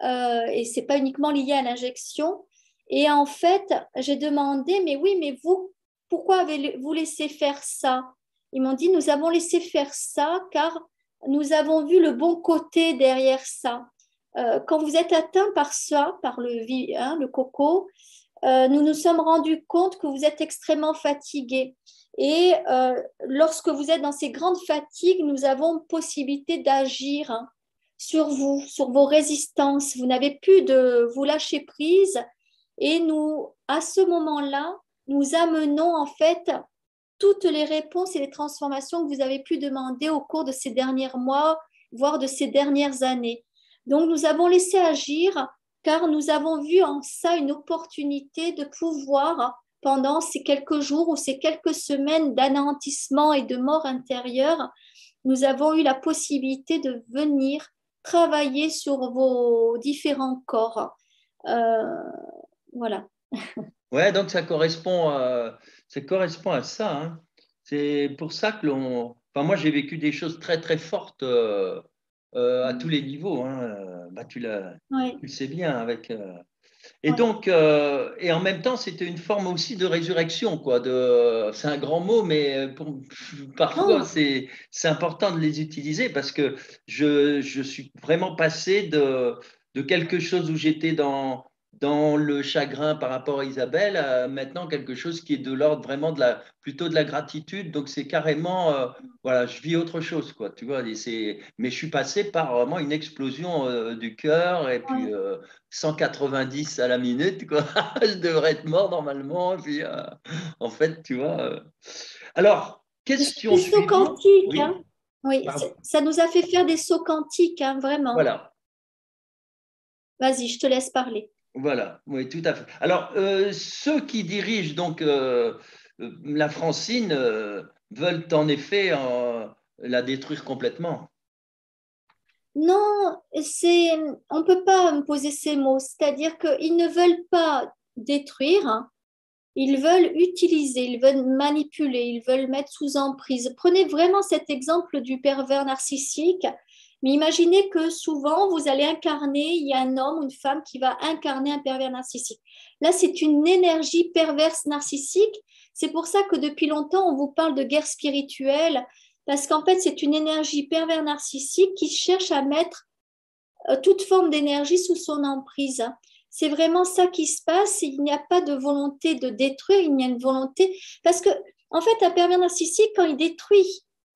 et ce n'est pas uniquement lié à l'injection. Et en fait, j'ai demandé, mais oui, mais vous, pourquoi avez-vous laissé faire ça? Ils m'ont dit, nous avons laissé faire ça car nous avons vu le bon côté derrière ça. Quand vous êtes atteint par ça, par le coco, nous nous sommes rendus compte que vous êtes extrêmement fatigué. Et lorsque vous êtes dans ces grandes fatigues, nous avons possibilité d'agir sur vous, sur vos résistances. Vous n'avez plus de vous lâcher prise. Et nous, à ce moment-là, nous amenons en fait toutes les réponses et les transformations que vous avez pu demander au cours de ces derniers mois, voire de ces dernières années. Donc, nous avons laissé agir car nous avons vu en ça une opportunité de pouvoir, pendant ces quelques jours ou ces quelques semaines d'anéantissement et de mort intérieure, nous avons eu la possibilité de venir travailler sur vos différents corps. Voilà.
Ouais, donc ça correspond à ça. Hein. C'est pour ça que Enfin, moi, j'ai vécu des choses très, très fortes à tous les niveaux. Hein. Bah,
Ouais.
tu le sais bien avec. Et donc, et en même temps, c'était une forme aussi de résurrection, quoi. C'est un grand mot, mais parfois, c'est important de les utiliser parce que je suis vraiment passé de quelque chose où j'étais dans le chagrin par rapport à Isabelle à maintenant quelque chose qui est de l'ordre vraiment plutôt de la gratitude. Donc, c'est carrément, voilà, je vis autre chose, quoi. Tu vois, mais je suis passé par vraiment une explosion du cœur et puis. 190 à la minute, quoi. Je devrais être mort normalement. Et puis, en fait, tu vois. Alors, question
Des sauts
suivante.
quantiques,
Oui,
hein. Oui,
pardon.
ça nous a fait faire des sauts quantiques, hein, vraiment.
Voilà,
Vas-y, je te laisse parler.
voilà, oui, tout à fait. Alors, ceux qui dirigent donc la Francine veulent en effet la détruire complètement.
Non, on ne peut pas me poser ces mots. C'est-à-dire qu'ils ne veulent pas détruire, hein. Ils veulent utiliser, ils veulent manipuler, ils veulent mettre sous emprise. Prenez vraiment cet exemple du pervers narcissique, mais imaginez que souvent vous allez incarner, il y a un homme ou une femme qui va incarner un pervers narcissique. Là, c'est une énergie perverse narcissique. C'est pour ça que depuis longtemps, on vous parle de guerre spirituelle, parce qu'en fait, c'est une énergie pervers narcissique qui cherche à mettre toute forme d'énergie sous son emprise. C'est vraiment ça qui se passe. Il n'y a pas de volonté de détruire, il y a une volonté. Parce que, en fait, un pervers narcissique, quand il détruit,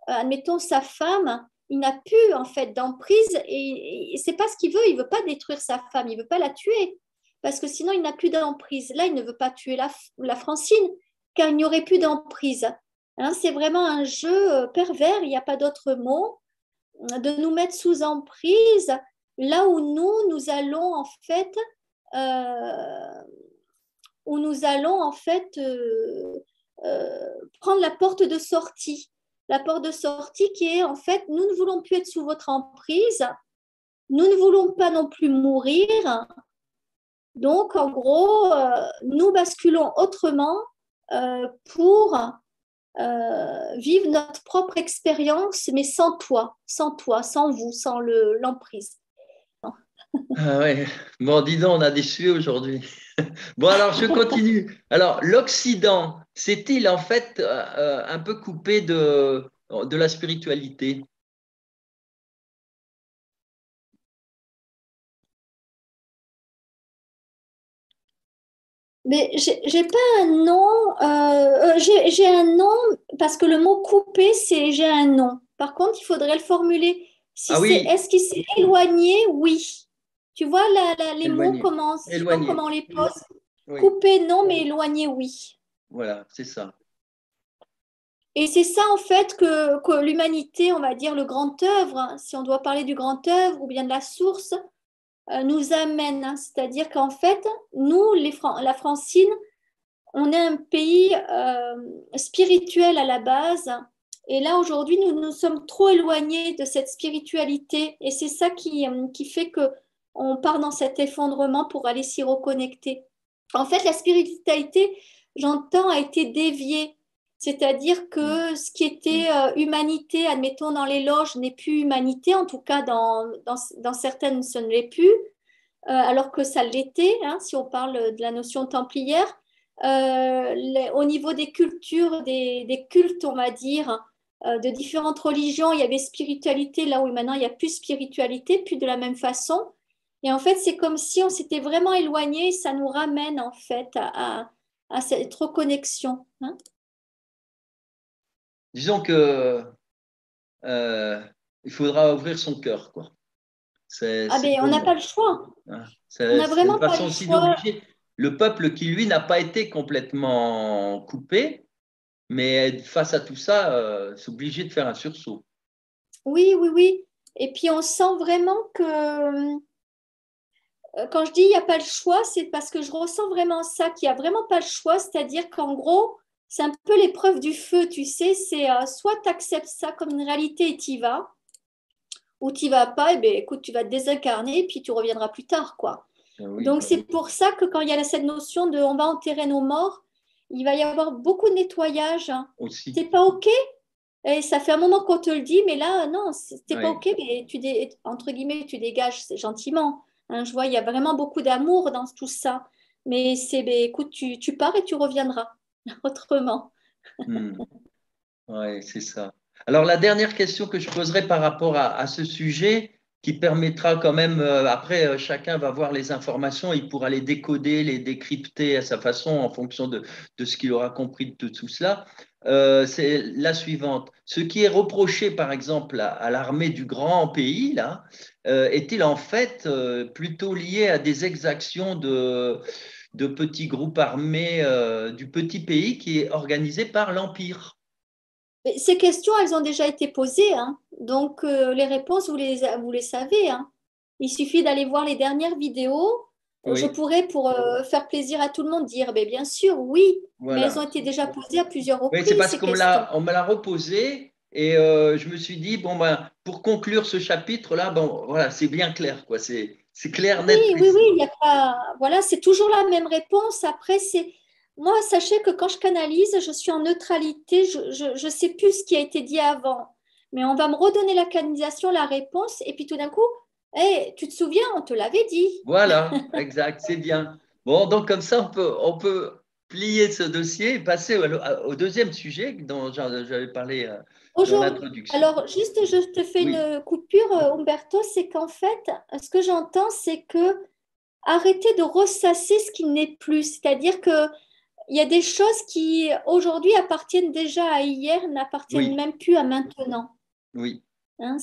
admettons, sa femme, il n'a plus, en fait, d'emprise et c'est pas ce qu'il veut. Il veut pas détruire sa femme, il veut pas la tuer. Parce que sinon, il n'a plus d'emprise. Là, il ne veut pas tuer la Francine, car il n'y aurait plus d'emprise. Hein, c'est vraiment un jeu pervers, il n'y a pas d'autre mot, de nous mettre sous emprise là où nous allons en fait où nous allons en fait prendre la porte de sortie. La porte de sortie qui est en fait, nous ne voulons plus être sous votre emprise, nous ne voulons pas non plus mourir. Donc, en gros, nous basculons autrement pour vivre notre propre expérience, mais sans toi, sans vous, sans l'emprise.
Ah ouais. Bon, dis donc, on a des sujets aujourd'hui. Bon, alors, je continue. Alors, l'Occident, s'est-il en fait un peu coupé de la spiritualité?
Mais j'ai pas un nom, j'ai un nom parce que le mot couper, c'est j'ai un nom. Par contre, il faudrait le formuler. Si
Ah
c'est,
oui,
est-ce qu'il s'est éloigné? Oui. Tu vois, les mots,
éloigné.
je sais pas
Éloigné.
comment on les pose.
Oui,
Couper, non, mais éloigné, oui.
voilà, c'est ça.
Et c'est ça, en fait, que l'humanité, on va dire le grand œuvre, hein, si on doit parler du grand œuvre ou bien de la source, nous amène. Hein. C'est-à-dire qu'en fait, nous, la Francine, on est un pays spirituel à la base. Et là, aujourd'hui, nous nous sommes trop éloignés de cette spiritualité. Et c'est ça qui fait que on part dans cet effondrement pour aller s'y reconnecter. En fait, la spiritualité, j'entends, a été déviée. C'est-à-dire que ce qui était humanité, admettons, dans les loges, n'est plus humanité. En tout cas, dans certaines, ce ne l'est plus. Alors que ça l'était, hein, si on parle de la notion templière. Au niveau des cultures, des cultes, on va dire, de différentes religions, il y avait spiritualité, là où maintenant il n'y a plus spiritualité, plus de la même façon. Et en fait, c'est comme si on s'était vraiment éloigné et ça nous ramène en fait à cette reconnexion. Hein.
Disons que il faudra ouvrir son cœur, quoi.
Ah
C'est
ben, on n'a
comme
pas le choix.
hein.
On n'a
C'est une
vraiment pas
façon
le
aussi
choix.
d'obliger le peuple qui, lui, n'a pas été complètement coupé, mais face à tout ça, s'obliger de faire un sursaut.
Oui, oui, oui. Et puis on sent vraiment que quand je dis il n'y a pas le choix, c'est parce que je ressens vraiment ça, qu'il n'y a vraiment pas le choix, c'est-à-dire qu'en gros, c'est un peu l'épreuve du feu, tu sais, c'est soit tu acceptes ça comme une réalité et tu y vas, ou tu n'y vas pas, et bien écoute, tu vas te désincarner et puis tu reviendras plus tard, quoi.
Oui,
Donc c'est pour ça que quand il y a cette notion de on va enterrer nos morts, il va y avoir beaucoup de nettoyage. Hein.
aussi.
T'es pas OK? Et ça fait un moment qu'on te le dit, mais là, non, t'es pas
Oui.
OK, mais entre guillemets, tu dégages gentiment. Hein, je vois, il y a vraiment beaucoup d'amour dans tout ça. Mais c'est, ben, écoute, tu pars et tu reviendras autrement.
Ouais, c'est ça. Alors, la dernière question que je poserai par rapport à ce sujet, qui permettra quand même, après, chacun va voir les informations, il pourra les décoder, les décrypter à sa façon en fonction de ce qu'il aura compris de tout cela, c'est la suivante. Ce qui est reproché, par exemple, à l'armée du grand pays, là, est-il en fait plutôt lié à des exactions de petits groupes armés du petit pays qui est organisé par l'Empire?
Mais ces questions, elles ont déjà été posées. Hein. Donc, les réponses, vous les savez. Hein. Il suffit d'aller voir les dernières vidéos. Je
Oui.
pourrais, pour faire plaisir à tout le monde, dire, ben, bien sûr, oui, mais elles ont
Voilà.
été déjà posées à plusieurs
Oui, c'est
reprises,
parce
ces
qu'on
questions.
on me l'a reposé et je me suis dit, bon, ben, pour conclure ce chapitre-là, bon, voilà, c'est bien clair, quoi. C'est clair,
Oui,
net,
oui, oui,
précis.
il y a pas. Voilà, c'est toujours la même réponse. Après, c'est. Moi, sachez que quand je canalise, je suis en neutralité. Je sais plus ce qui a été dit avant. Mais on va me redonner la canalisation, la réponse. Et puis tout d'un coup, hey, tu te souviens, on te l'avait dit.
Voilà, exact, c'est bien. Bon, donc comme ça, on peut plier ce dossier et passer au deuxième sujet dont j'avais parlé dans
Aujourd'hui,
l'introduction.
alors, juste, je te fais
Oui,
une coupure, Umberto. C'est qu'en fait, ce que j'entends, c'est que arrêtez de ressasser ce qui n'est plus. C'est-à-dire que il y a des choses qui aujourd'hui appartiennent déjà à hier, n'appartiennent
oui,
même plus à maintenant.
oui,
Hein,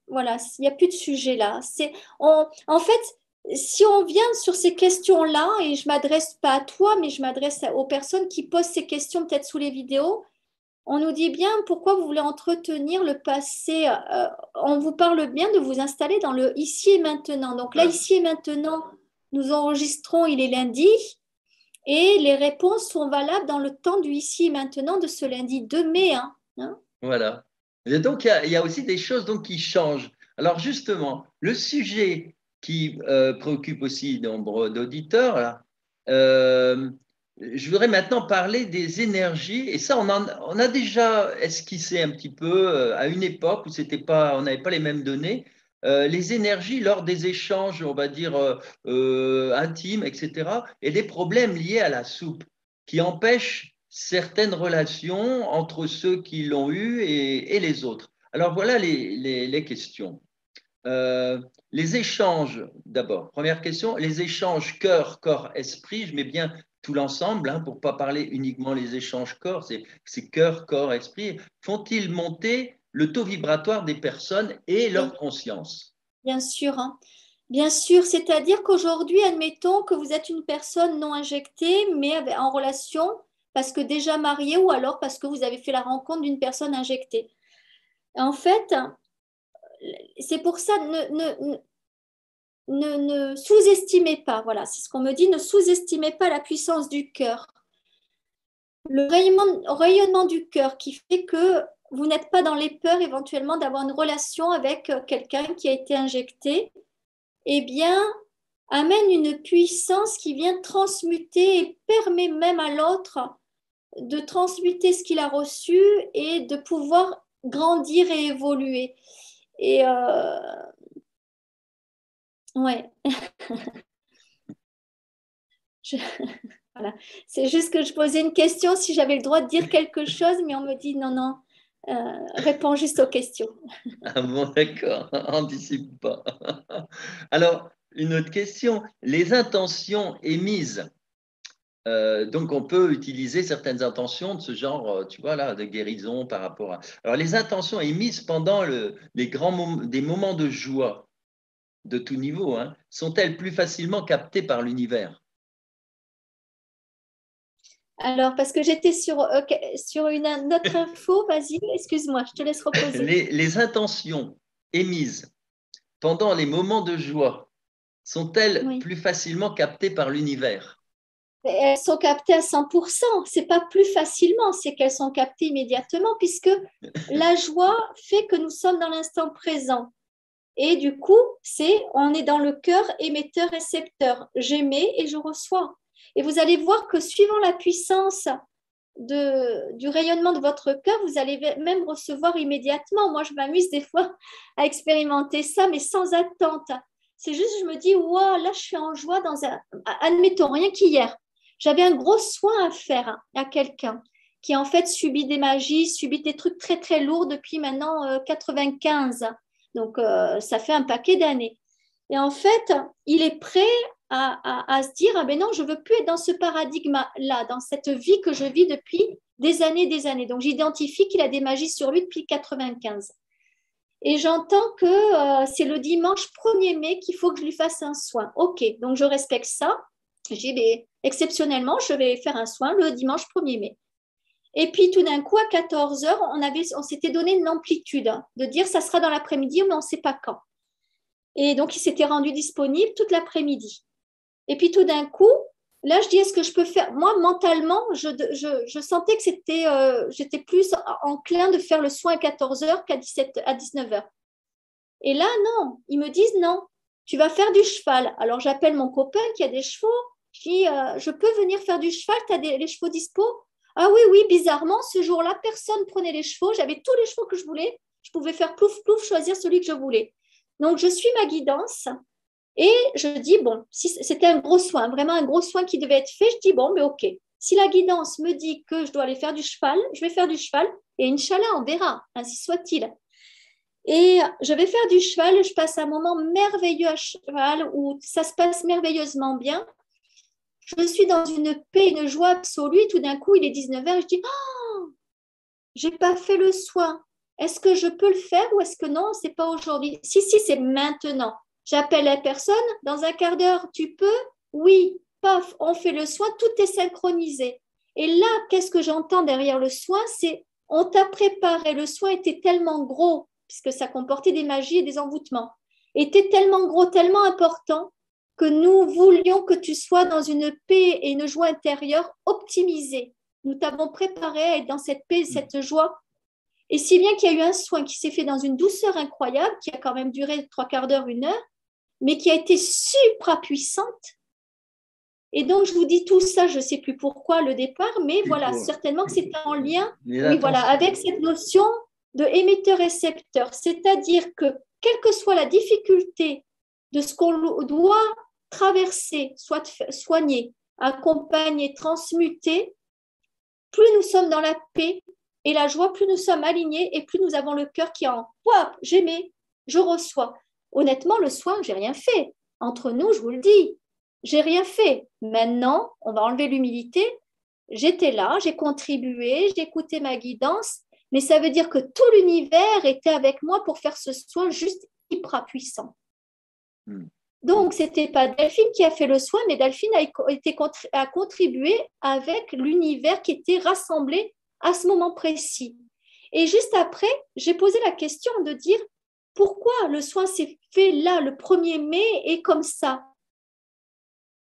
voilà, il n'y a plus de sujet là. En fait, si on vient sur ces questions-là, et je m'adresse pas à toi, mais je m'adresse aux personnes qui posent ces questions peut-être sous les vidéos, on nous dit bien pourquoi vous voulez entretenir le passé. On vous parle bien de vous installer dans le ici et maintenant. Donc là,
voilà.
ici et maintenant, nous enregistrons, il est lundi. Et les réponses sont valables dans le temps du ici et maintenant de ce lundi 2 mai. Hein.
Voilà. Et donc, il y a aussi des choses donc, qui changent. Alors, justement, le sujet qui préoccupe aussi nombre d'auditeurs, là, euh, je voudrais maintenant parler des énergies. Et ça, on a déjà esquissé un petit peu à une époque où c'était pas, on n'avait pas les mêmes données. Les énergies lors des échanges, on va dire, intimes, etc., et les problèmes liés à la soupe qui empêchent certaines relations entre ceux qui l'ont eu et les autres. Alors voilà les questions. Euh, les échanges, d'abord, première question, les échanges cœur, corps, esprit, je mets bien tout l'ensemble, hein, pour ne pas parler uniquement les échanges corps, c'est cœur, corps, esprit, font-ils monter le taux vibratoire des personnes et
Bien,
leur conscience?
bien sûr. Hein. Bien sûr, c'est-à-dire qu'aujourd'hui, admettons que vous êtes une personne non injectée, mais en relation parce que déjà mariée ou alors parce que vous avez fait la rencontre d'une personne injectée. En fait, c'est pour ça, ne sous-estimez pas, voilà, c'est ce qu'on me dit, ne sous-estimez pas la puissance du cœur. Le rayonnement du cœur qui fait que vous n'êtes pas dans les peurs éventuellement d'avoir une relation avec quelqu'un qui a été injecté, eh bien, amène une puissance qui vient transmuter et permet même à l'autre de transmuter ce qu'il a reçu et de pouvoir grandir et évoluer. Et ouais, je, voilà. C'est juste que je posais une question si j'avais le droit de dire quelque chose, mais on me dit non, non, réponds juste aux questions.
Ah bon, d'accord, anticipe pas. Alors, une autre question. Les intentions émises, donc on peut utiliser certaines intentions de ce genre, tu vois là, de guérison par rapport à… Alors, les intentions émises pendant les des moments de joie de tout niveau, hein, sont-elles plus facilement captées par l'univers?
Alors, parce que j'étais sur une autre info, vas-y, excuse-moi, je te laisse reposer.
Les intentions émises pendant les moments de joie sont-elles
Oui.
plus facilement captées par l'univers?
Elles sont captées à 100%. C'est pas plus facilement, c'est qu'elles sont captées immédiatement, puisque la joie fait que nous sommes dans l'instant présent. Et du coup, on est dans le cœur émetteur-récepteur. J'émets et je reçois. Et vous allez voir que suivant la puissance du rayonnement de votre cœur, vous allez même recevoir immédiatement. Moi, je m'amuse des fois à expérimenter ça, mais sans attente. C'est juste, je me dis, wow, là, je suis en joie admettons, rien qu'hier, j'avais un gros soin à faire à quelqu'un qui, en fait, subit des magies, subit des trucs très, très lourds depuis maintenant 95. Donc, ça fait un paquet d'années. Et en fait, il est prêt à se dire, ah ben non, je ne veux plus être dans ce paradigme-là, dans cette vie que je vis depuis des années et des années. Donc, j'identifie qu'il a des magies sur lui depuis 95. Et j'entends que c'est le dimanche 1er mai qu'il faut que je lui fasse un soin. OK, donc je respecte ça. Je dis, mais exceptionnellement, je vais faire un soin le dimanche 1er mai. Et puis tout d'un coup, à 14 heures, on s'était donné une amplitude de dire ça sera dans l'après-midi, mais on ne sait pas quand. Et donc, il s'était rendu disponible toute l'après-midi. Et puis tout d'un coup, là, je dis, est-ce que je peux faire… Moi, mentalement, je sentais que j'étais plus enclin de faire le soin à 14 heures qu'à 19 heures. Et là, non, ils me disent non, tu vas faire du cheval. Alors, j'appelle mon copain qui a des chevaux. Je dis, je peux venir faire du cheval, tu as les chevaux dispo? Ah oui, oui, bizarrement, ce jour-là, personne prenait les chevaux. J'avais tous les chevaux que je voulais. Je pouvais faire plouf, plouf, choisir celui que je voulais. Donc, je suis ma guidance et je dis, bon, si c'était un gros soin, vraiment un gros soin qui devait être fait, je dis, bon, mais OK. Si la guidance me dit que je dois aller faire du cheval, je vais faire du cheval et Inch'Allah, on verra, ainsi soit-il. Et je vais faire du cheval, je passe un moment merveilleux à cheval où ça se passe merveilleusement bien. Je suis dans une paix, une joie absolue. Et tout d'un coup, il est 19h et je dis, oh, j'ai pas fait le soin. Est-ce que je peux le faire ou est-ce que non, c'est pas aujourd'hui? Si, c'est maintenant. J'appelle la personne, dans un quart d'heure, tu peux? Oui, paf, on fait le soin, tout est synchronisé. Et là, qu'est-ce que j'entends derrière le soin? C'est, on t'a préparé, le soin était tellement gros, puisque ça comportait des magies et des envoûtements, était tellement gros, tellement important, que nous voulions que tu sois dans une paix et une joie intérieure optimisée. Nous t'avons préparé à être dans cette paix et cette joie. Et si bien qu'il y a eu un soin qui s'est fait dans une douceur incroyable, qui a quand même duré 3/4 d'heure, 1 heure, mais qui a été supra puissante. Et donc, je vous dis tout ça, je ne sais plus pourquoi le départ, mais voilà, certainement que c'est en lien, oui, voilà, avec cette notion de émetteur-récepteur. C'est-à-dire que, quelle que soit la difficulté de ce qu'on doit traverser, soit soigner, accompagner, transmuter, plus nous sommes dans la paix et la joie, plus nous sommes alignés et plus nous avons le cœur qui est en « Wouah, j'aimais, je reçois ». Honnêtement, le soin, je n'ai rien fait. Entre nous, je vous le dis, j'ai rien fait. Maintenant, on va enlever l'humilité. J'étais là, j'ai contribué, j'ai écouté ma guidance, mais ça veut dire que tout l'univers était avec moi pour faire ce soin juste hyper puissant. Donc, ce n'était pas Delphine qui a fait le soin, mais Delphine a contribué avec l'univers qui était rassemblé à ce moment précis. Et juste après, j'ai posé la question de dire, pourquoi le soin s'est fait là, le 1er mai, et comme ça?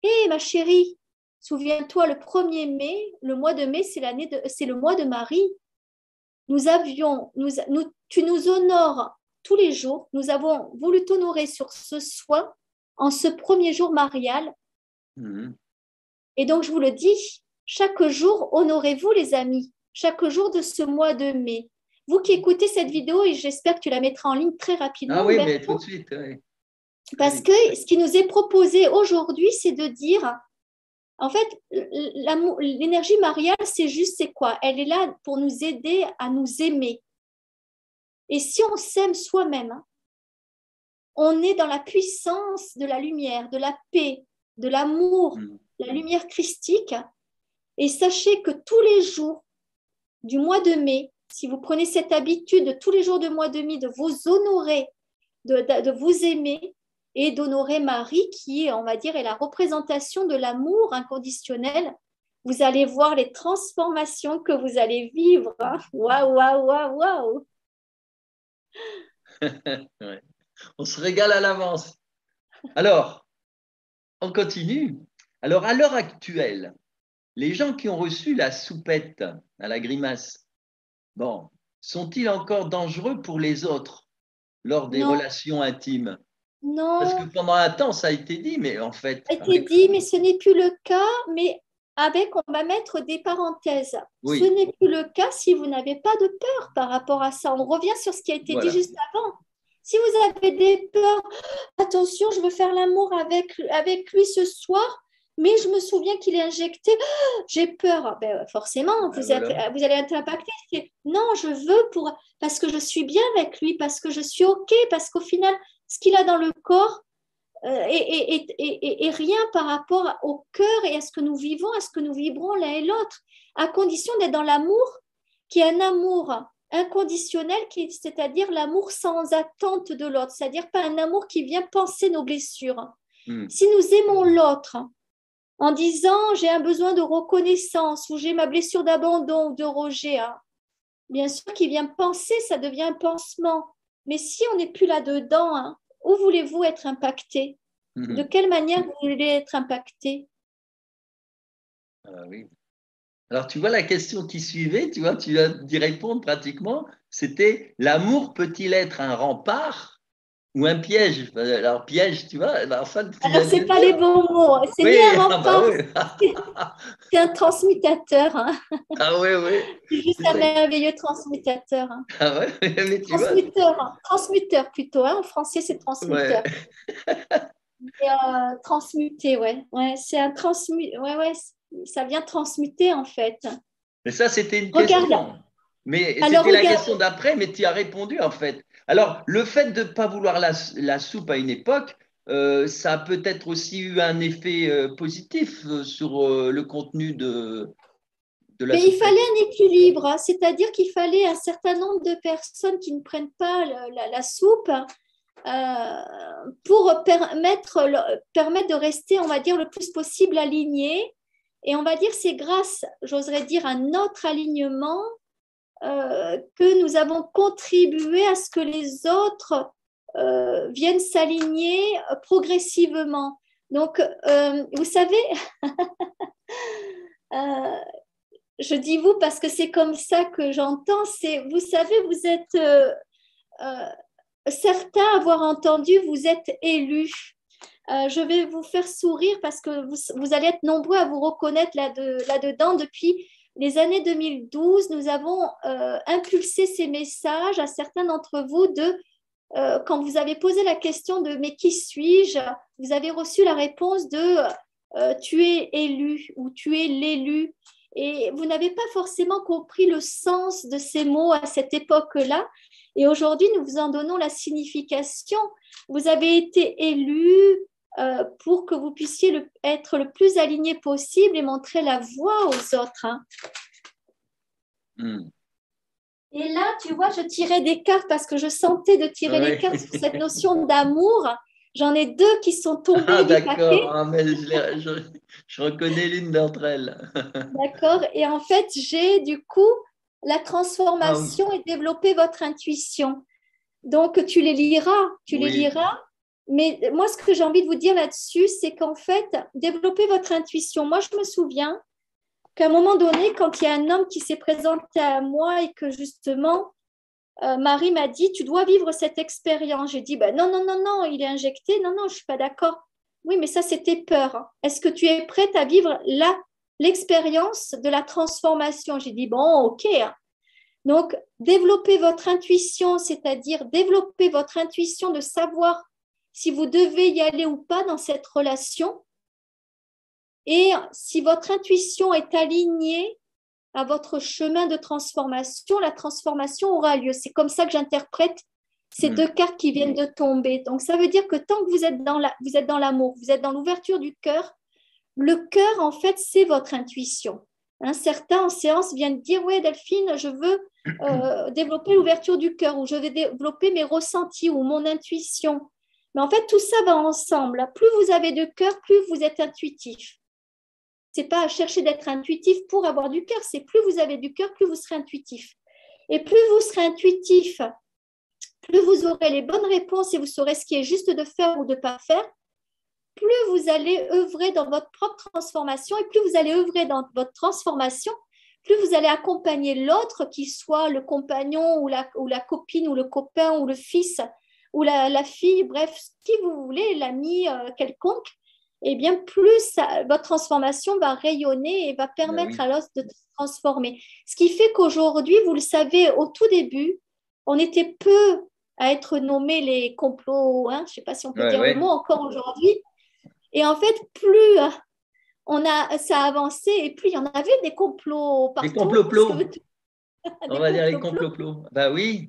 Hé, ma chérie, souviens-toi, le 1er mai, le mois de mai, c'est le mois de Marie. Tu nous honores tous les jours. Nous avons voulu t'honorer sur ce soin en ce 1er jour marial. Et donc, je vous le dis, chaque jour, honorez-vous, les amis, chaque jour de ce mois de mai. Vous qui écoutez cette vidéo, et j'espère que tu la mettras en ligne très rapidement.
Ah oui, mais tout de suite. Oui.
Parce que ce qui nous est proposé aujourd'hui, c'est de dire, en fait, l'énergie mariale, c'est quoi? Elle est là pour nous aider à nous aimer. Et si on s'aime soi-même, on est dans la puissance de la lumière, de la paix, de l'amour, la lumière christique. Et sachez que tous les jours du mois de mai, si vous prenez cette habitude tous les jours du mois de mai de vous honorer, de vous aimer et d'honorer Marie, qui, on va dire, est la représentation de l'amour inconditionnel, vous allez voir les transformations que vous allez vivre. Waouh, waouh, waouh, waouh.
Ouais. On se régale à l'avance. Alors, on continue. Alors, à l'heure actuelle, les gens qui ont reçu la soupette à la grimace, bon, sont-ils encore dangereux pour les autres lors des relations intimes?
Non.
Parce que pendant un temps, ça a été dit, mais en fait…
Ça a été dit, mais ce n'est plus le cas, mais on va mettre des parenthèses.
Oui.
Ce n'est plus le cas si vous n'avez pas de peur par rapport à ça. On revient sur ce qui a été dit juste avant. Si vous avez des peurs, attention, je veux faire l'amour avec lui ce soir, mais je me souviens qu'il est injecté, j'ai peur. Ben, forcément, vous allez être impacté. Non, je veux parce que je suis bien avec lui, parce que je suis OK, parce qu'au final, ce qu'il a dans le corps et rien par rapport au cœur et à ce que nous vivons, à ce que nous vibrons l'un et l'autre, à condition d'être dans l'amour, qui est un amour inconditionnel, c'est-à-dire l'amour sans attente de l'autre, c'est-à-dire pas un amour qui vient panser nos blessures. Si nous aimons l'autre en disant j'ai un besoin de reconnaissance ou j'ai ma blessure d'abandon ou de rejet, bien sûr qu'il vient penser, ça devient un pansement. Mais si on n'est plus là-dedans, où voulez-vous être impacté? De quelle manière vous voulez être impacté?
Oui. Alors, tu vois, la question qui suivait, tu vois, tu viens d'y répondre pratiquement, c'était l'amour peut-il être un rempart ou un piège? Alors, piège, tu vois, en fait,
alors, ce n'est pas les bons mots. C'est ni un rempart, c'est un transmutateur.
Ah oui, oui.
C'est juste un merveilleux transmutateur.
Ah ouais, mais tu
transmuteur plutôt. En français, c'est transmuteur. Transmuter, ouais. C'est un ça vient transmuter en fait.
Mais ça, c'était une question. Mais c'était la question d'après, mais tu as répondu en fait. Alors, le fait de ne pas vouloir la soupe à une époque, ça a peut-être aussi eu un effet positif sur le contenu de la soupe.
Mais il fallait un équilibre, c'est-à-dire qu'il fallait un certain nombre de personnes qui ne prennent pas la soupe pour permettre de rester, on va dire, le plus possible aligné. Et on va dire c'est grâce, j'oserais dire, à notre alignement que nous avons contribué à ce que les autres viennent s'aligner progressivement. Donc, vous savez, je dis vous parce que c'est comme ça que j'entends, vous savez, vous êtes certains avoir entendu, vous êtes élus. Je vais vous faire sourire parce que vous allez être nombreux à vous reconnaître là-dedans. Depuis les années 2012, nous avons impulsé ces messages à certains d'entre vous quand vous avez posé la question de « mais qui suis-je ?» vous avez reçu la réponse de « tu es élu » ou « tu es l'élu ». Et vous n'avez pas forcément compris le sens de ces mots à cette époque-là. Et aujourd'hui, nous vous en donnons la signification. Vous avez été élu pour que vous puissiez être le plus aligné possible et montrer la voie aux autres. Et là, tu vois, je tirais des cartes parce que je sentais de tirer les cartes sur cette notion d'amour. J'en ai deux qui sont tombées du paquet.
Mais je reconnais l'une d'entre elles.
D'accord. Et en fait, j'ai du coup la transformation et développer votre intuition. Donc, tu les liras, tu les
Oui,
liras. Mais moi, ce que j'ai envie de vous dire là-dessus, c'est qu'en fait, développer votre intuition. Moi, je me souviens qu'à un moment donné, quand il y a un homme qui s'est présenté à moi et que justement, Marie m'a dit, tu dois vivre cette expérience. J'ai dit, ben non, non, non, non, il est injecté. Non, non, je ne suis pas d'accord. Oui, mais ça, c'était peur. Est-ce que tu es prête à vivre l'expérience de la transformation? J'ai dit, bon, ok. Donc, développer votre intuition, c'est-à-dire développer votre intuition de savoir si vous devez y aller ou pas dans cette relation. Et si votre intuition est alignée à votre chemin de transformation, la transformation aura lieu. C'est comme ça que j'interprète ces deux cartes qui viennent de tomber. Donc, ça veut dire que tant que vous êtes dans l'amour, vous êtes dans l'ouverture du cœur, le cœur, en fait, c'est votre intuition. Certains en séance viennent dire, ouais, Delphine, je veux développer l'ouverture du cœur ou je vais développer mes ressentis ou mon intuition. Mais en fait, tout ça va ensemble. Plus vous avez de cœur, plus vous êtes intuitif. C'est pas à chercher d'être intuitif pour avoir du cœur, c'est plus vous avez du cœur, plus vous serez intuitif. Et plus vous serez intuitif, plus vous aurez les bonnes réponses et vous saurez ce qui est juste de faire ou de ne pas faire, plus vous allez œuvrer dans votre propre transformation et plus vous allez œuvrer dans votre transformation, plus vous allez accompagner l'autre, qu'il soit le compagnon ou la copine ou le copain ou le fils ou la fille, bref, qui vous voulez, l'ami quelconque, et bien plus votre transformation va rayonner et va permettre à l'autre de se transformer. Ce qui fait qu'aujourd'hui, vous le savez, au tout début, on était peu à être nommés les complots, je ne sais pas si on peut dire le mot encore aujourd'hui. Et en fait, plus ça a avancé et plus il y en avait des complots partout.
Les complots. On va dire les complots. Bah oui.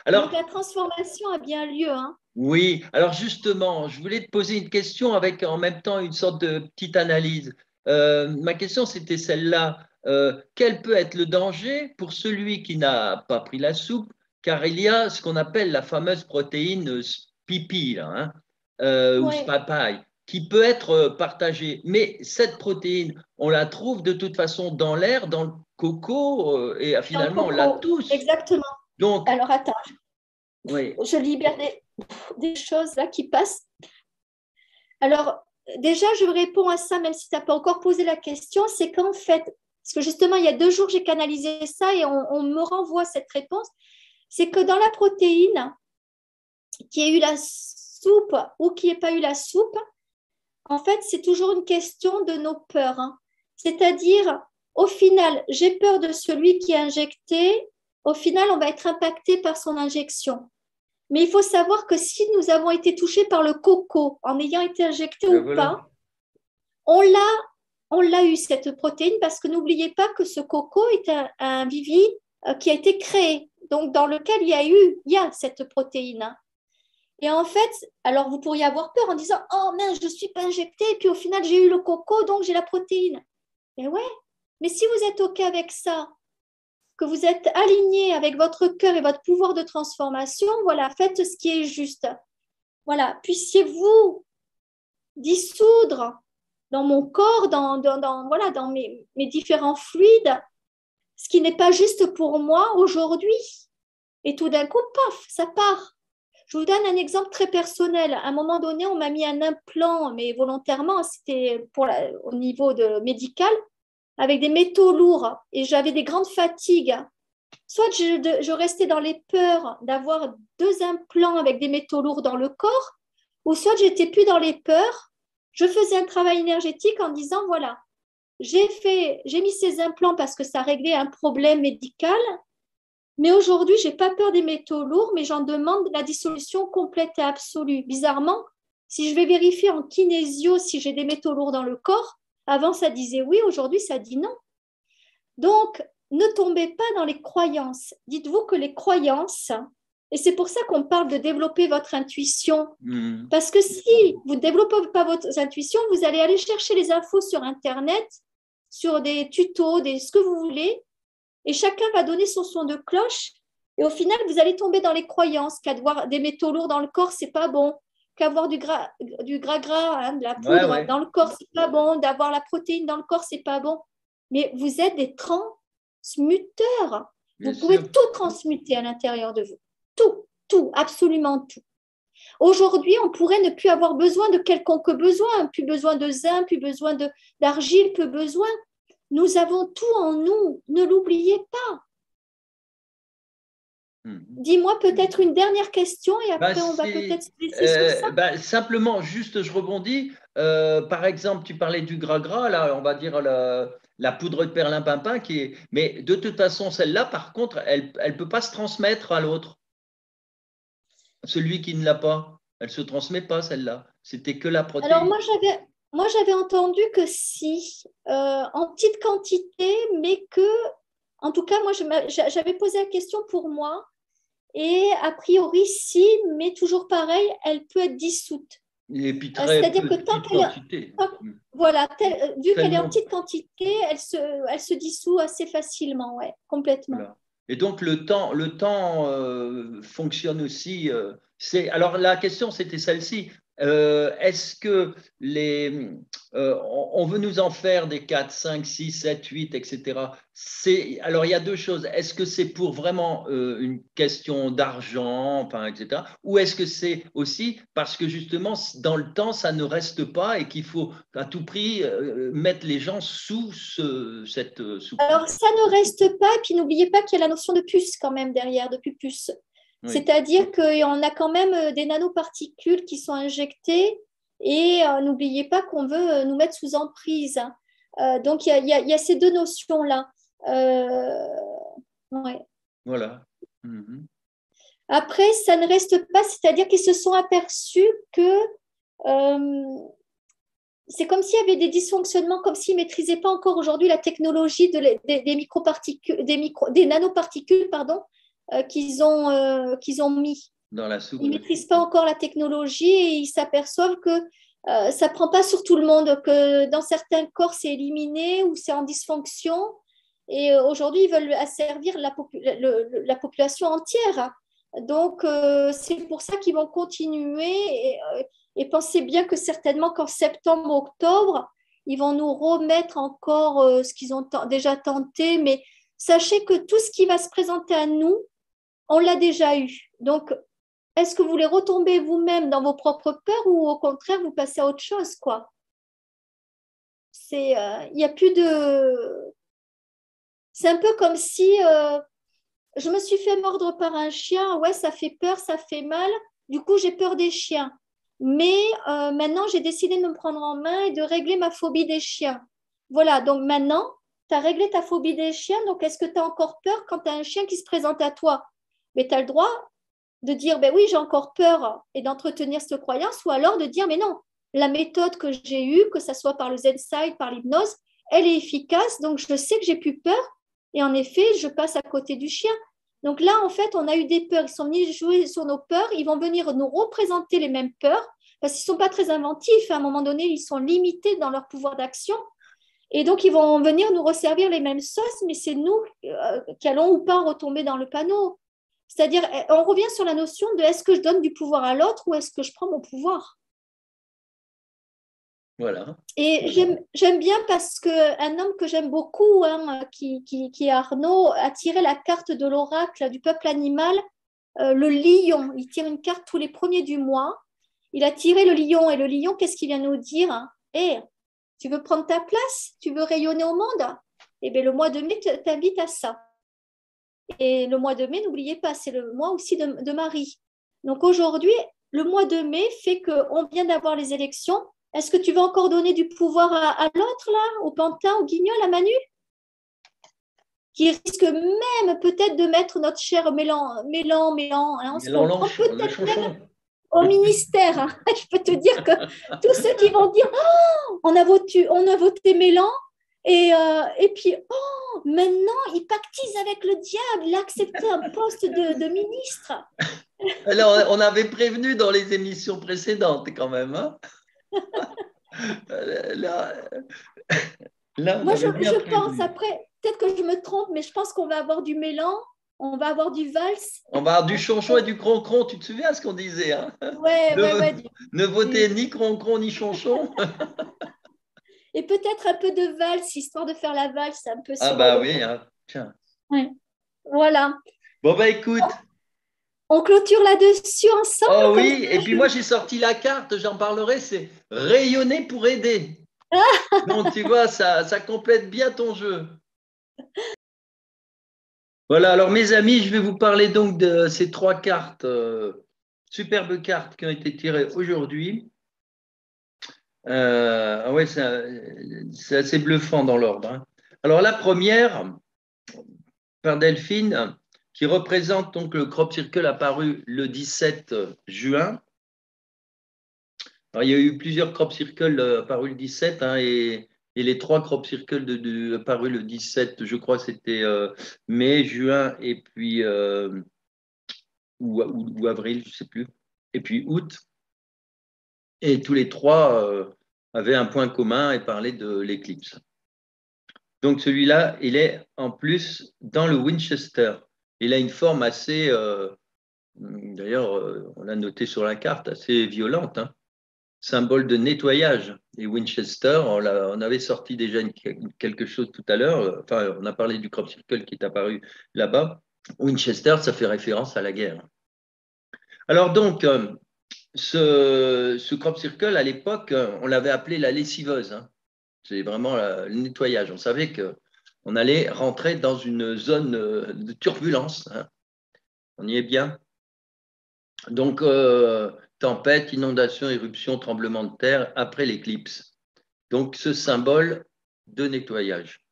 Alors, donc la transformation a bien lieu.
Oui, alors justement, je voulais te poser une question avec en même temps une sorte de petite analyse. Ma question, c'était celle-là. Quel peut être le danger pour celui qui n'a pas pris la soupe, car il y a ce qu'on appelle la fameuse protéine pipi, là, ou papaye, qui peut être partagée. Mais cette protéine, on la trouve de toute façon dans l'air, dans le coco, et finalement, on l'a tous.
Exactement.
Donc,
alors, attends.
Oui.
Je libère des choses là qui passent. Alors, déjà, je réponds à ça, même si tu n'as pas encore posé la question, c'est qu'en fait, parce que justement, il y a 2 jours, j'ai canalisé ça et on me renvoie cette réponse, c'est que dans la protéine, qui ait eu la soupe ou qui n'ait pas eu la soupe, en fait, c'est toujours une question de nos peurs. C'est-à-dire, au final, j'ai peur de celui qui est injecté, au final, on va être impacté par son injection. Mais il faut savoir que si nous avons été touchés par le coco en ayant été injectés ou pas, on l'a eu cette protéine parce que n'oubliez pas que ce coco est un vivi qui a été créé, donc dans lequel il y a cette protéine. Et en fait, alors vous pourriez avoir peur en disant oh mince, je ne suis pas injectée et puis au final j'ai eu le coco donc j'ai la protéine. Mais ouais, mais si vous êtes OK avec ça, que vous êtes aligné avec votre cœur et votre pouvoir de transformation, voilà, faites ce qui est juste. Voilà, puissiez-vous dissoudre dans mon corps, dans mes différents fluides, ce qui n'est pas juste pour moi aujourd'hui. Et tout d'un coup, paf, ça part. Je vous donne un exemple très personnel. À un moment donné, on m'a mis un implant, mais volontairement, c'était au niveau médical, avec des métaux lourds et j'avais des grandes fatigues. Soit je restais dans les peurs d'avoir 2 implants avec des métaux lourds dans le corps, ou soit j'étais plus dans les peurs. Je faisais un travail énergétique en disant voilà, j'ai mis ces implants parce que ça réglait un problème médical, mais aujourd'hui, je n'ai pas peur des métaux lourds, mais j'en demande la dissolution complète et absolue. Bizarrement, si je vais vérifier en kinésio si j'ai des métaux lourds dans le corps, avant ça disait oui, aujourd'hui ça dit non. Donc, ne tombez pas dans les croyances. Dites-vous que les croyances, et c'est pour ça qu'on parle de développer votre intuition, parce que si vous ne développez pas votre intuition, vous allez aller chercher les infos sur Internet, sur des tutos, ce que vous voulez, et chacun va donner son son de cloche, et au final, vous allez tomber dans les croyances qu'avoir des métaux lourds dans le corps, c'est pas bon, qu'avoir du gras, de la poudre dans le corps, c'est pas bon, d'avoir la protéine dans le corps, c'est pas bon. Mais vous êtes des transmuteurs. Vous pouvez tout transmuter à l'intérieur de vous. Tout, tout, absolument tout. Aujourd'hui, on pourrait ne plus avoir besoin de quelconque besoin, plus besoin de zinc, plus besoin d'argile, plus besoin. Nous avons tout en nous, ne l'oubliez pas. Dis-moi peut-être une dernière question et après on va peut-être se laisser sur ça.
Simplement, juste je rebondis. Par exemple, tu parlais du gras, là, on va dire la poudre de perlimpinpin mais de toute façon, celle-là, par contre, elle ne peut pas se transmettre à l'autre. Celui qui ne l'a pas, elle ne se transmet pas, celle-là. C'était que la protéine.
Alors moi j'avais entendu que si, en petite quantité, mais que, en tout cas, moi j'avais posé la question pour moi. Et a priori, si, mais toujours pareil, elle peut être dissoute.
Et puis
c'est-à-dire que tant qu'elle voilà, vu qu'elle est en petite quantité, elle se dissout assez facilement, ouais, complètement.
Voilà. Et donc le temps fonctionne aussi. Alors la question c'était celle-ci. Est-ce que on veut nous en faire des 4, 5, 6, 7, 8, etc. Alors il y a deux choses. Est-ce que c'est pour vraiment une question d'argent, enfin, etc. Ou est-ce que c'est aussi parce que justement dans le temps ça ne reste pas et qu'il faut à tout prix mettre les gens sous cette soupe.
Alors ça ne reste pas, et puis n'oubliez pas qu'il y a la notion de puce quand même derrière, de puce. Oui. C'est-à-dire qu'on a quand même des nanoparticules qui sont injectées et n'oubliez pas qu'on veut nous mettre sous emprise. Donc, il y a ces deux notions-là. Ouais.
Voilà.
Après, ça ne reste pas, c'est-à-dire qu'ils se sont aperçus que c'est comme s'il y avait des dysfonctionnements, comme s'ils ne maîtrisaient pas encore aujourd'hui la technologie des microparticules, des nanoparticules, pardon, qu'ils ont mis.
Dans la soupe.
Ils ne maîtrisent pas encore la technologie et ils s'aperçoivent que ça ne prend pas sur tout le monde, que dans certains corps, c'est éliminé ou c'est en dysfonction. Et aujourd'hui, ils veulent asservir la population entière. Donc, c'est pour ça qu'ils vont continuer et pensez bien que certainement qu'en septembre, octobre, ils vont nous remettre encore ce qu'ils ont déjà tenté. Mais sachez que tout ce qui va se présenter à nous, on l'a déjà eu. Donc, est-ce que vous voulez retomber vous-même dans vos propres peurs ou au contraire, vous passez à autre chose, quoi? Il n'y a plus de... C'est un peu comme si je me suis fait mordre par un chien. Ouais, ça fait peur, ça fait mal. Du coup, j'ai peur des chiens. Mais maintenant, j'ai décidé de me prendre en main et de régler ma phobie des chiens. Voilà, donc maintenant, tu as réglé ta phobie des chiens. Donc, est-ce que tu as encore peur quand tu as un chien qui se présente à toi? Mais tu as le droit de dire, ben oui, j'ai encore peur et d'entretenir cette croyance, ou alors de dire, mais non, la méthode que j'ai eue, que ce soit par le Zen-Side, par l'hypnose, elle est efficace, donc je sais que j'ai plus peur et en effet, je passe à côté du chien. Donc là, en fait, on a eu des peurs, ils sont venus jouer sur nos peurs, ils vont venir nous représenter les mêmes peurs parce qu'ils ne sont pas très inventifs, à un moment donné, ils sont limités dans leur pouvoir d'action. Et donc, ils vont venir nous resservir les mêmes sauces, mais c'est nous qui allons ou pas retomber dans le panneau. C'est-à-dire, on revient sur la notion de est-ce que je donne du pouvoir à l'autre ou est-ce que je prends mon pouvoir?
Voilà.
Et j'aime bien parce qu'un homme que j'aime beaucoup, qui est Arnaud, a tiré la carte de l'oracle du peuple animal, le lion. Il tire une carte tous les premiers du mois. Il a tiré le lion et le lion, qu'est-ce qu'il vient nous dire? Hey, tu veux prendre ta place? Tu veux rayonner au monde? Eh bien, le mois de mai t'invite à ça. Et le mois de mai, n'oubliez pas, c'est le mois aussi de Marie. Donc aujourd'hui, le mois de mai fait qu'on vient d'avoir les élections. Est-ce que tu veux encore donner du pouvoir à l'autre, là, au pantin, au guignol, à Manu? Qui risque même peut-être de mettre notre cher Mélan, hein, on se comprend peut-être même au ministère. Hein. Je peux te dire que tous ceux qui vont dire oh, on a voté Mélan, et puis, oh, maintenant, il pactise avec le diable, il a accepté un poste de ministre.
Alors, on avait prévenu dans les émissions précédentes quand même. Hein. Là,
moi, je pense, après, peut-être que je me trompe, mais je pense qu'on va avoir du mélan, on va avoir du valse.
On va avoir du chonchon et du croncron, tu te souviens ce qu'on disait hein
ouais.
Ne votez ni croncron ni chonchon.
Et peut-être un peu de valse, histoire de faire la valse un peu.
Ah bah oui, hein. Tiens.
Ouais. Voilà.
Bon bah écoute.
On clôture là-dessus ensemble
Oh
comme
oui, et
ça,
puis moi j'ai sorti la carte, j'en parlerai, c'est rayonner pour aider. Donc tu vois, ça complète bien ton jeu. Voilà, alors mes amis, je vais vous parler donc de ces trois cartes, superbes cartes qui ont été tirées aujourd'hui. Ah ouais, c'est assez bluffant dans l'ordre, hein. Alors la première, par Delphine, qui représente donc le crop circle apparu le 17 juin. Alors, il y a eu plusieurs crop circles apparus le 17, hein, et les trois crop circles apparus le 17, je crois que c'était mai, juin et puis ou avril, je ne sais plus, et puis août. Et tous les trois avaient un point commun et parlaient de l'éclipse. Donc celui-là, il est en plus dans le Winchester. Il a une forme assez, d'ailleurs, on l'a noté sur la carte, assez violente, hein. Symbole de nettoyage. Et Winchester, on avait sorti déjà quelque chose tout à l'heure. Enfin, on a parlé du crop circle qui est apparu là-bas. Winchester, ça fait référence à la guerre. Alors donc, ce crop circle, à l'époque, on l'avait appelé la lessiveuse, hein. C'est vraiment le nettoyage. On savait qu'on allait rentrer dans une zone de turbulence, hein. On y est bien. Donc, tempête, inondation, éruption, tremblement de terre après l'éclipse. Donc, ce symbole de nettoyage.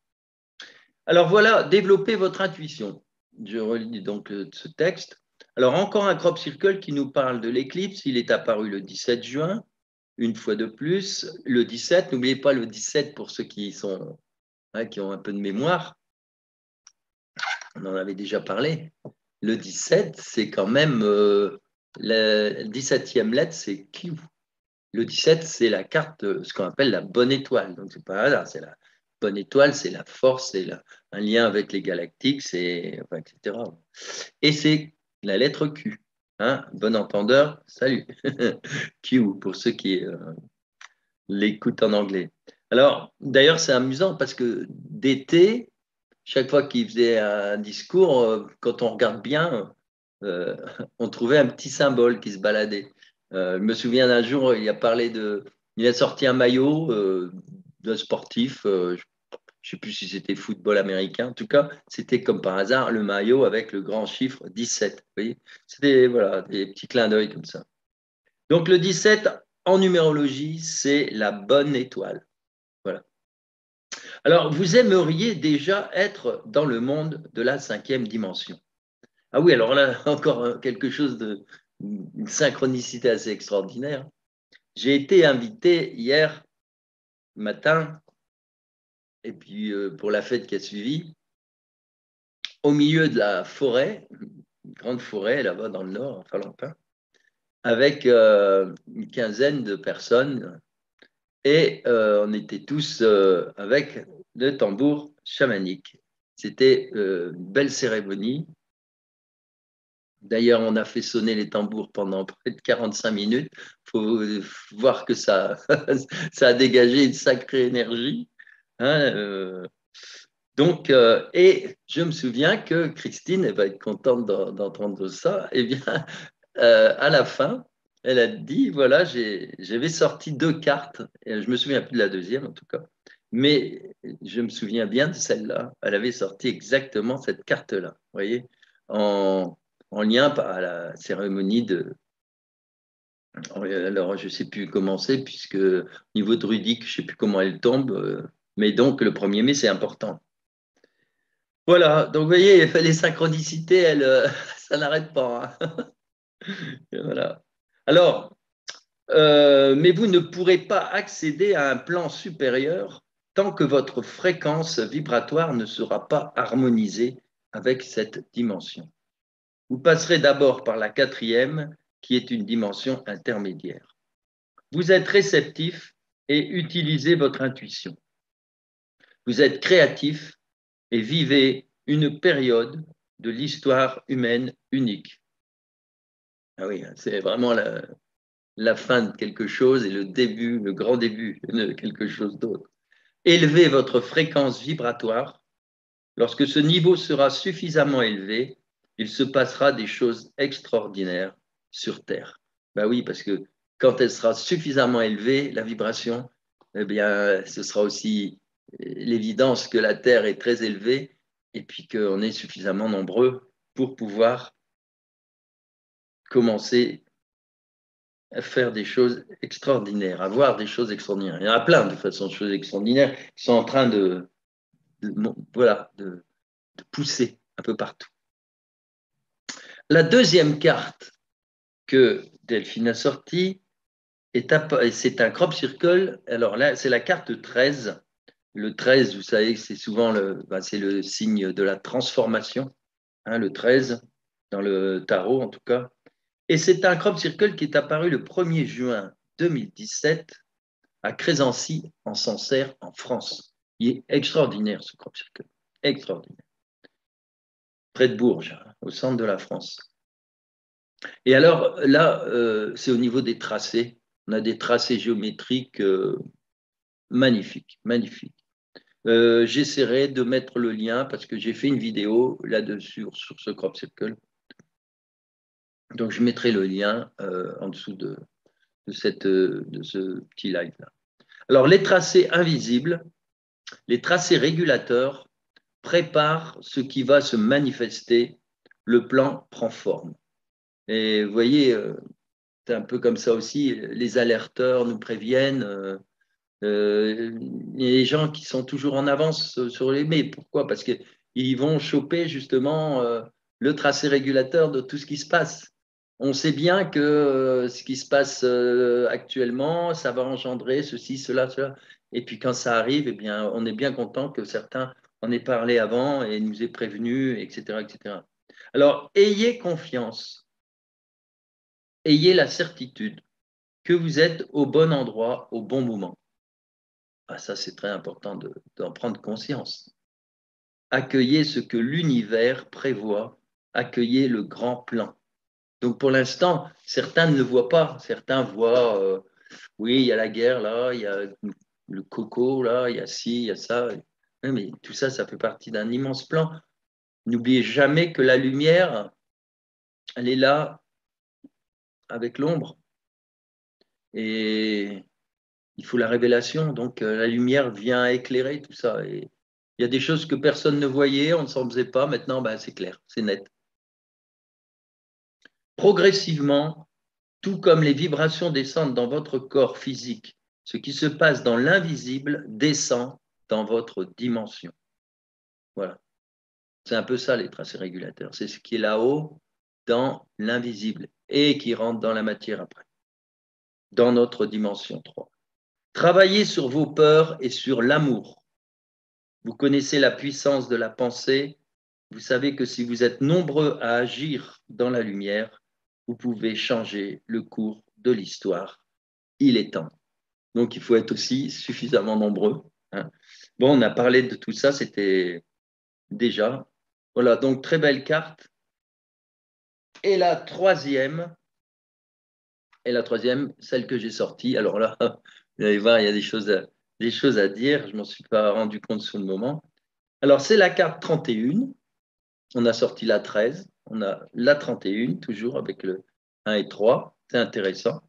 Alors voilà, développez votre intuition. Je relis donc ce texte. Alors, encore un crop circle qui nous parle de l'éclipse. Il est apparu le 17 juin, une fois de plus. Le 17, n'oubliez pas le 17 pour ceux qui sont, hein, qui ont un peu de mémoire. On en avait déjà parlé. Le 17, c'est quand même la 17e lettre, c'est Q. Le 17, c'est la carte, ce qu'on appelle la bonne étoile. Donc, c'est pas hasard, c'est la bonne étoile, c'est la force, c'est un lien avec les galactiques, enfin, etc. Et c'est la lettre Q. Hein, bon entendeur, salut. Q, pour ceux qui l'écoutent en anglais. Alors, d'ailleurs, c'est amusant parce que d'été, chaque fois qu'il faisait un discours, quand on regarde bien, euh, on trouvait un petit symbole qui se baladait. Je me souviens d'un jour, il a sorti un maillot d'un sportif, je ne sais plus si c'était football américain, en tout cas, c'était comme par hasard le maillot avec le grand chiffre 17. Vous voyez, c'était voilà, des petits clins d'œil comme ça. Donc le 17 en numérologie, c'est la bonne étoile. Voilà. Alors, vous aimeriez déjà être dans le monde de la cinquième dimension. Ah oui, alors là, encore quelque chose une synchronicité assez extraordinaire. J'ai été invité hier matin, et puis pour la fête qui a suivi, au milieu de la forêt, une grande forêt là-bas dans le nord, à Falampin, avec une quinzaine de personnes, et on était tous avec le tambour chamanique. C'était une belle cérémonie. D'ailleurs, on a fait sonner les tambours pendant près de 45 minutes. Il faut voir que ça a dégagé une sacrée énergie, hein, donc, et je me souviens que Christine, elle va être contente d'entendre ça. Eh bien, à la fin, elle a dit, voilà, j'avais sorti deux cartes. Et je me souviens plus de la deuxième, en tout cas. Mais je me souviens bien de celle-là. Elle avait sorti exactement cette carte-là, vous voyez, en lien à la cérémonie de. Alors, je ne sais plus comment c'est, puisque au niveau druidique, je ne sais plus comment elle tombe. Mais donc, le 1er mai, c'est important. Voilà, donc vous voyez, les synchronicités, ça n'arrête pas, hein. Voilà. Alors, mais vous ne pourrez pas accéder à un plan supérieur tant que votre fréquence vibratoire ne sera pas harmonisée avec cette dimension. Vous passerez d'abord par la quatrième, qui est une dimension intermédiaire. Vous êtes réceptif et utilisez votre intuition. Vous êtes créatif et vivez une période de l'histoire humaine unique. Ah oui, c'est vraiment la fin de quelque chose et le début, le grand début de quelque chose d'autre. Élevez votre fréquence vibratoire. Lorsque ce niveau sera suffisamment élevé, il se passera des choses extraordinaires sur Terre. Ben oui, parce que quand elle sera suffisamment élevée, la vibration, eh bien, ce sera aussi l'évidence que la Terre est très élevée et puis qu'on est suffisamment nombreux pour pouvoir commencer à faire des choses extraordinaires, à voir des choses extraordinaires. Il y en a plein de façons de choses extraordinaires qui sont en train de pousser un peu partout. La deuxième carte que Delphine a sortie, c'est un crop circle. Alors là, c'est la carte 13. Le 13, vous savez, c'est souvent c'est le signe de la transformation, hein, le 13, dans le tarot en tout cas. Et c'est un crop circle qui est apparu le 1er juin 2017 à Crésancy, en Sancerre, en France. Il est extraordinaire, ce crop circle. Extraordinaire. Près de Bourges, hein, au centre de la France. Et alors là, c'est au niveau des tracés. On a des tracés géométriques magnifiques, magnifiques. J'essaierai de mettre le lien parce que j'ai fait une vidéo là-dessus sur ce crop circle. Donc, je mettrai le lien en dessous de ce petit live-là. Alors, les tracés invisibles, les tracés régulateurs préparent ce qui va se manifester. Le plan prend forme. Et vous voyez, c'est un peu comme ça aussi, les alerteurs nous préviennent. Les gens qui sont toujours en avance sur les... Mais pourquoi? Parce qu'ils vont choper justement le tracé régulateur de tout ce qui se passe. On sait bien que ce qui se passe actuellement, ça va engendrer ceci, cela, cela. Et puis quand ça arrive, eh bien, on est bien content que certains en aient parlé avant et nous aient prévenus, etc., etc. Alors, ayez confiance, ayez la certitude que vous êtes au bon endroit, au bon moment. Ah, ça, c'est très important d'en prendre conscience. Accueillez ce que l'univers prévoit, accueillez le grand plan. Donc, pour l'instant, certains ne le voient pas. Certains voient, oui, il y a la guerre là, il y a le coco là, il y a ci, il y a ça. Mais tout ça, ça fait partie d'un immense plan. N'oubliez jamais que la lumière, elle est là avec l'ombre. Et il faut la révélation. Donc, la lumière vient éclairer tout ça. Et il y a des choses que personne ne voyait, on ne s'en faisait pas. Maintenant, ben, c'est clair, c'est net. Progressivement, tout comme les vibrations descendent dans votre corps physique, ce qui se passe dans l'invisible descend dans votre dimension. Voilà. C'est un peu ça, les tracés régulateurs. C'est ce qui est là-haut dans l'invisible et qui rentre dans la matière après, dans notre dimension 3. Travaillez sur vos peurs et sur l'amour. Vous connaissez la puissance de la pensée. Vous savez que si vous êtes nombreux à agir dans la lumière, vous pouvez changer le cours de l'histoire. Il est temps. Donc, il faut être aussi suffisamment nombreux. Hein. Bon, on a parlé de tout ça, c'était déjà. Voilà, donc très belle carte. Et la troisième, celle que j'ai sortie. Alors là, vous allez voir, il y a des choses à dire. Je ne m'en suis pas rendu compte sur le moment. Alors, c'est la carte 31. On a sorti la 13. On a la 31, toujours avec le 1 et 3. C'est intéressant.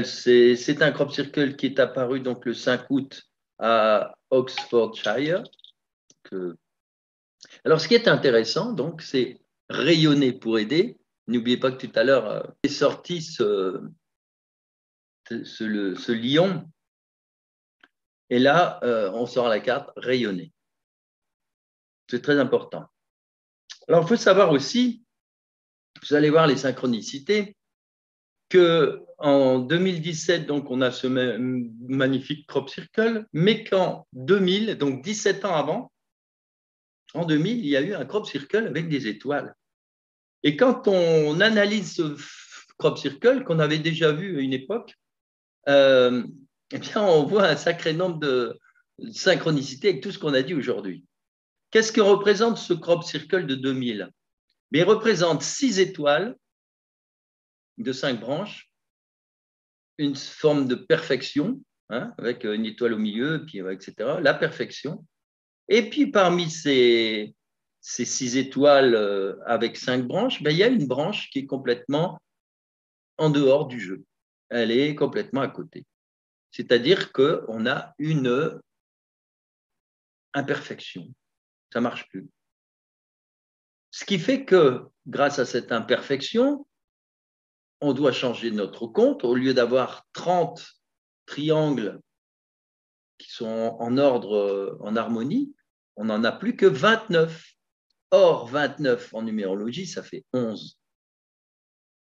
C'est un crop circle qui est apparu donc le 5 août à Oxfordshire. Alors, ce qui est intéressant, donc, c'est rayonner pour aider. N'oubliez pas que tout à l'heure est sorti ce lion. Et là, on sort la carte rayonner. C'est très important. Alors, il faut savoir aussi, vous allez voir les synchronicités, qu'en 2017, donc, on a ce magnifique crop circle, mais qu'en 2000, donc 17 ans avant, en 2000, il y a eu un crop circle avec des étoiles. Et quand on analyse ce crop circle qu'on avait déjà vu à une époque, eh bien, on voit un sacré nombre de synchronicités avec tout ce qu'on a dit aujourd'hui. Qu'est-ce que représente ce crop circle de 2000? Il représente 6 étoiles de 5 branches, une forme de perfection, hein, avec une étoile au milieu, puis, etc., la perfection. Et puis, parmi ces ces 6 étoiles avec 5 branches, ben, il y a une branche qui est complètement en dehors du jeu. Elle est complètement à côté. C'est-à-dire qu'on a une imperfection. Ça ne marche plus. Ce qui fait que, grâce à cette imperfection, on doit changer notre compte. Au lieu d'avoir 30 triangles qui sont en ordre, en harmonie, on n'en a plus que 29. Or, 29 en numérologie, ça fait 11.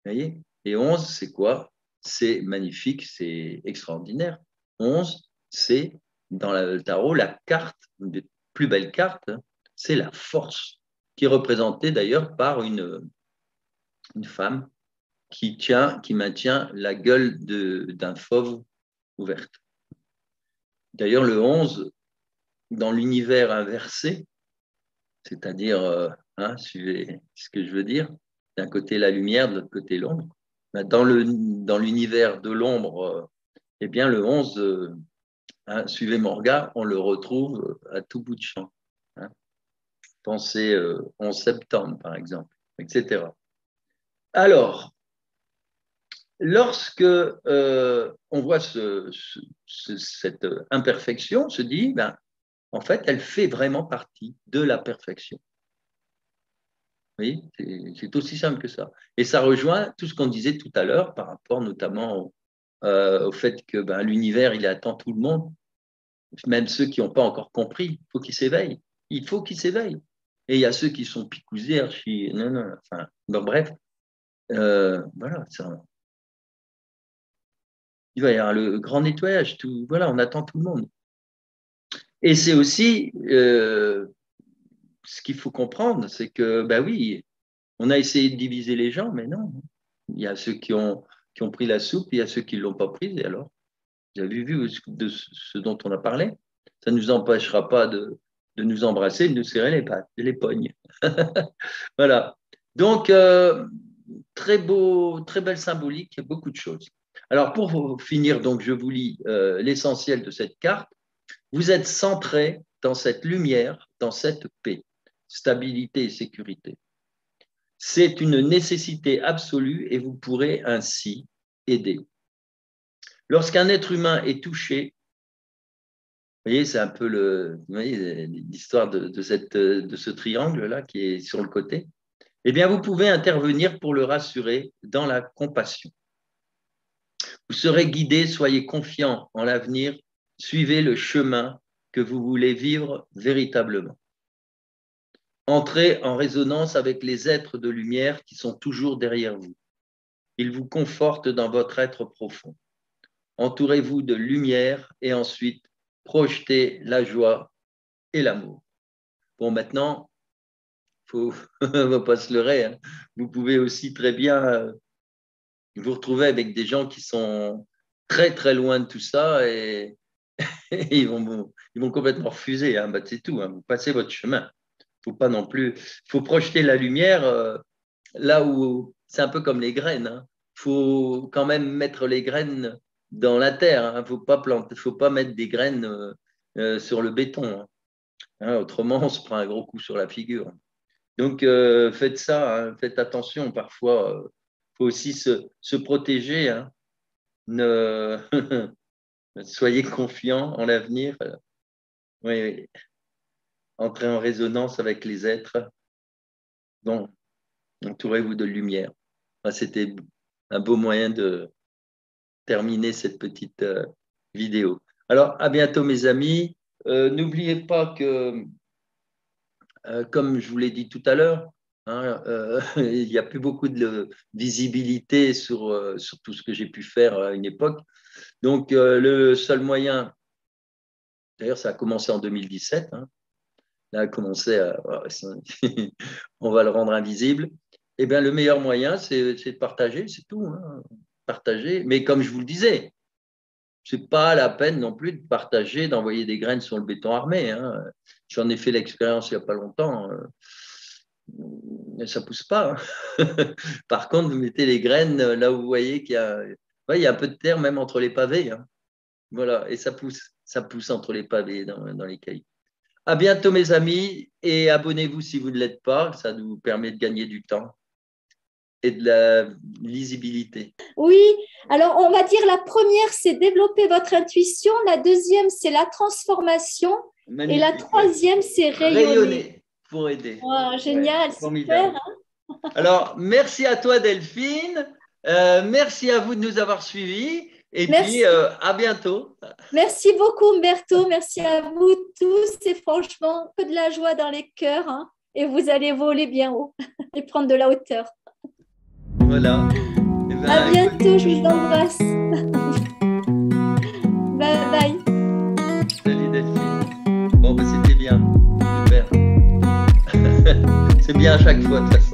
Vous voyez? Et 11, c'est quoi? C'est magnifique, c'est extraordinaire. 11, c'est dans le tarot la carte, une des plus belles cartes, c'est la force, qui est représentée d'ailleurs par une femme qui maintient la gueule d'un fauve ouverte. D'ailleurs, le 11, dans l'univers inversé, c'est-à-dire, suivez ce que je veux dire, d'un côté la lumière, de l'autre côté l'ombre, dans l'univers de l'ombre, eh bien le 11, suivez mon regard, on le retrouve à tout bout de champ. Hein. Pensez 11 septembre, par exemple, etc. Alors, lorsque on voit cette imperfection, on se dit, ben, en fait, elle fait vraiment partie de la perfection. Oui, c'est aussi simple que ça. Et ça rejoint tout ce qu'on disait tout à l'heure par rapport notamment au fait que ben, l'univers, il attend tout le monde, même ceux qui n'ont pas encore compris. Il faut qu'ils s'éveillent. Il faut qu'ils s'éveillent. Et il y a ceux qui sont picousés, non, non, enfin, bon, bref, voilà, ça, il va y avoir le grand nettoyage, tout, voilà, on attend tout le monde. Et c'est aussi ce qu'il faut comprendre, c'est que, ben oui, on a essayé de diviser les gens, mais non. Il y a ceux qui ont pris la soupe, il y a ceux qui ne l'ont pas prise, et alors, vous avez vu de ce dont on a parlé? Ça ne nous empêchera pas de nous embrasser, de nous serrer les pattes, les pognes. Voilà. Donc, très beau, très belle symbolique, beaucoup de choses. Alors, pour finir, donc, je vous lis l'essentiel de cette carte. Vous êtes centré dans cette lumière, dans cette paix, stabilité et sécurité. C'est une nécessité absolue et vous pourrez ainsi aider. Lorsqu'un être humain est touché, vous voyez, c'est un peu l'histoire de ce triangle-là qui est sur le côté, eh bien, vous pouvez intervenir pour le rassurer dans la compassion. Vous serez guidé, soyez confiant en l'avenir, suivez le chemin que vous voulez vivre véritablement. Entrez en résonance avec les êtres de lumière qui sont toujours derrière vous. Ils vous confortent dans votre être profond. Entourez-vous de lumière et ensuite projetez la joie et l'amour. Bon, maintenant, on ne va pas se leurrer. Hein. Vous pouvez aussi très bien vous retrouver avec des gens qui sont très très loin de tout ça et ils vont complètement refuser. Hein. Bah, c'est tout, hein. Vous passez votre chemin. Faut pas non plus. Il faut projeter la lumière là où c'est un peu comme les graines. Il faut quand même mettre les graines dans la terre. Il ne faut pas mettre des graines sur le béton. Autrement, on se prend un gros coup sur la figure. Donc, faites ça, hein, faites attention. Parfois, il faut aussi se protéger. Hein. Ne... Soyez confiants en l'avenir. Oui, oui. Entrez en résonance avec les êtres. Bon, entourez-vous de lumière. C'était un beau moyen de terminer cette petite vidéo. Alors, à bientôt, mes amis. N'oubliez pas que, comme je vous l'ai dit tout à l'heure, il n'y a plus beaucoup de visibilité sur tout ce que j'ai pu faire à une époque. Donc, le seul moyen, d'ailleurs, ça a commencé en 2017, hein, là, a commencé à, on va le rendre invisible. Eh bien, le meilleur moyen, c'est de partager, c'est tout. Hein, partager. Mais comme je vous le disais, ce n'est pas la peine non plus de partager, d'envoyer des graines sur le béton armé. Hein. J'en ai fait l'expérience il n'y a pas longtemps. Ça ne pousse pas. Hein. Par contre, vous mettez les graines là où vous voyez qu'il y a, ouais, il y a un peu de terre même entre les pavés. Hein. Voilà, et ça pousse entre les pavés dans les cailloux. À bientôt, mes amis, et abonnez-vous si vous ne l'êtes pas. Ça nous permet de gagner du temps et de la lisibilité.
Oui, alors on va dire la première, c'est développer votre intuition. La deuxième, c'est la transformation.
Magnifique.
Et la troisième, c'est rayonner.
Pour aider.
Wow, génial,
Ouais,
super. Hein.
Alors, merci à toi, Delphine. Merci à vous de nous avoir suivis. Et
merci.
puis, à bientôt.
Merci beaucoup, Umberto. Merci à vous tous. C'est franchement que de la joie dans les cœurs. Hein. Et vous allez voler bien haut et prendre de la hauteur.
Voilà. Eh ben,
à bientôt, je vous embrasse. Bye bye.
Salut Delphine. Bon, ben, c'était bien. Super. C'est bien à chaque fois de toute façon.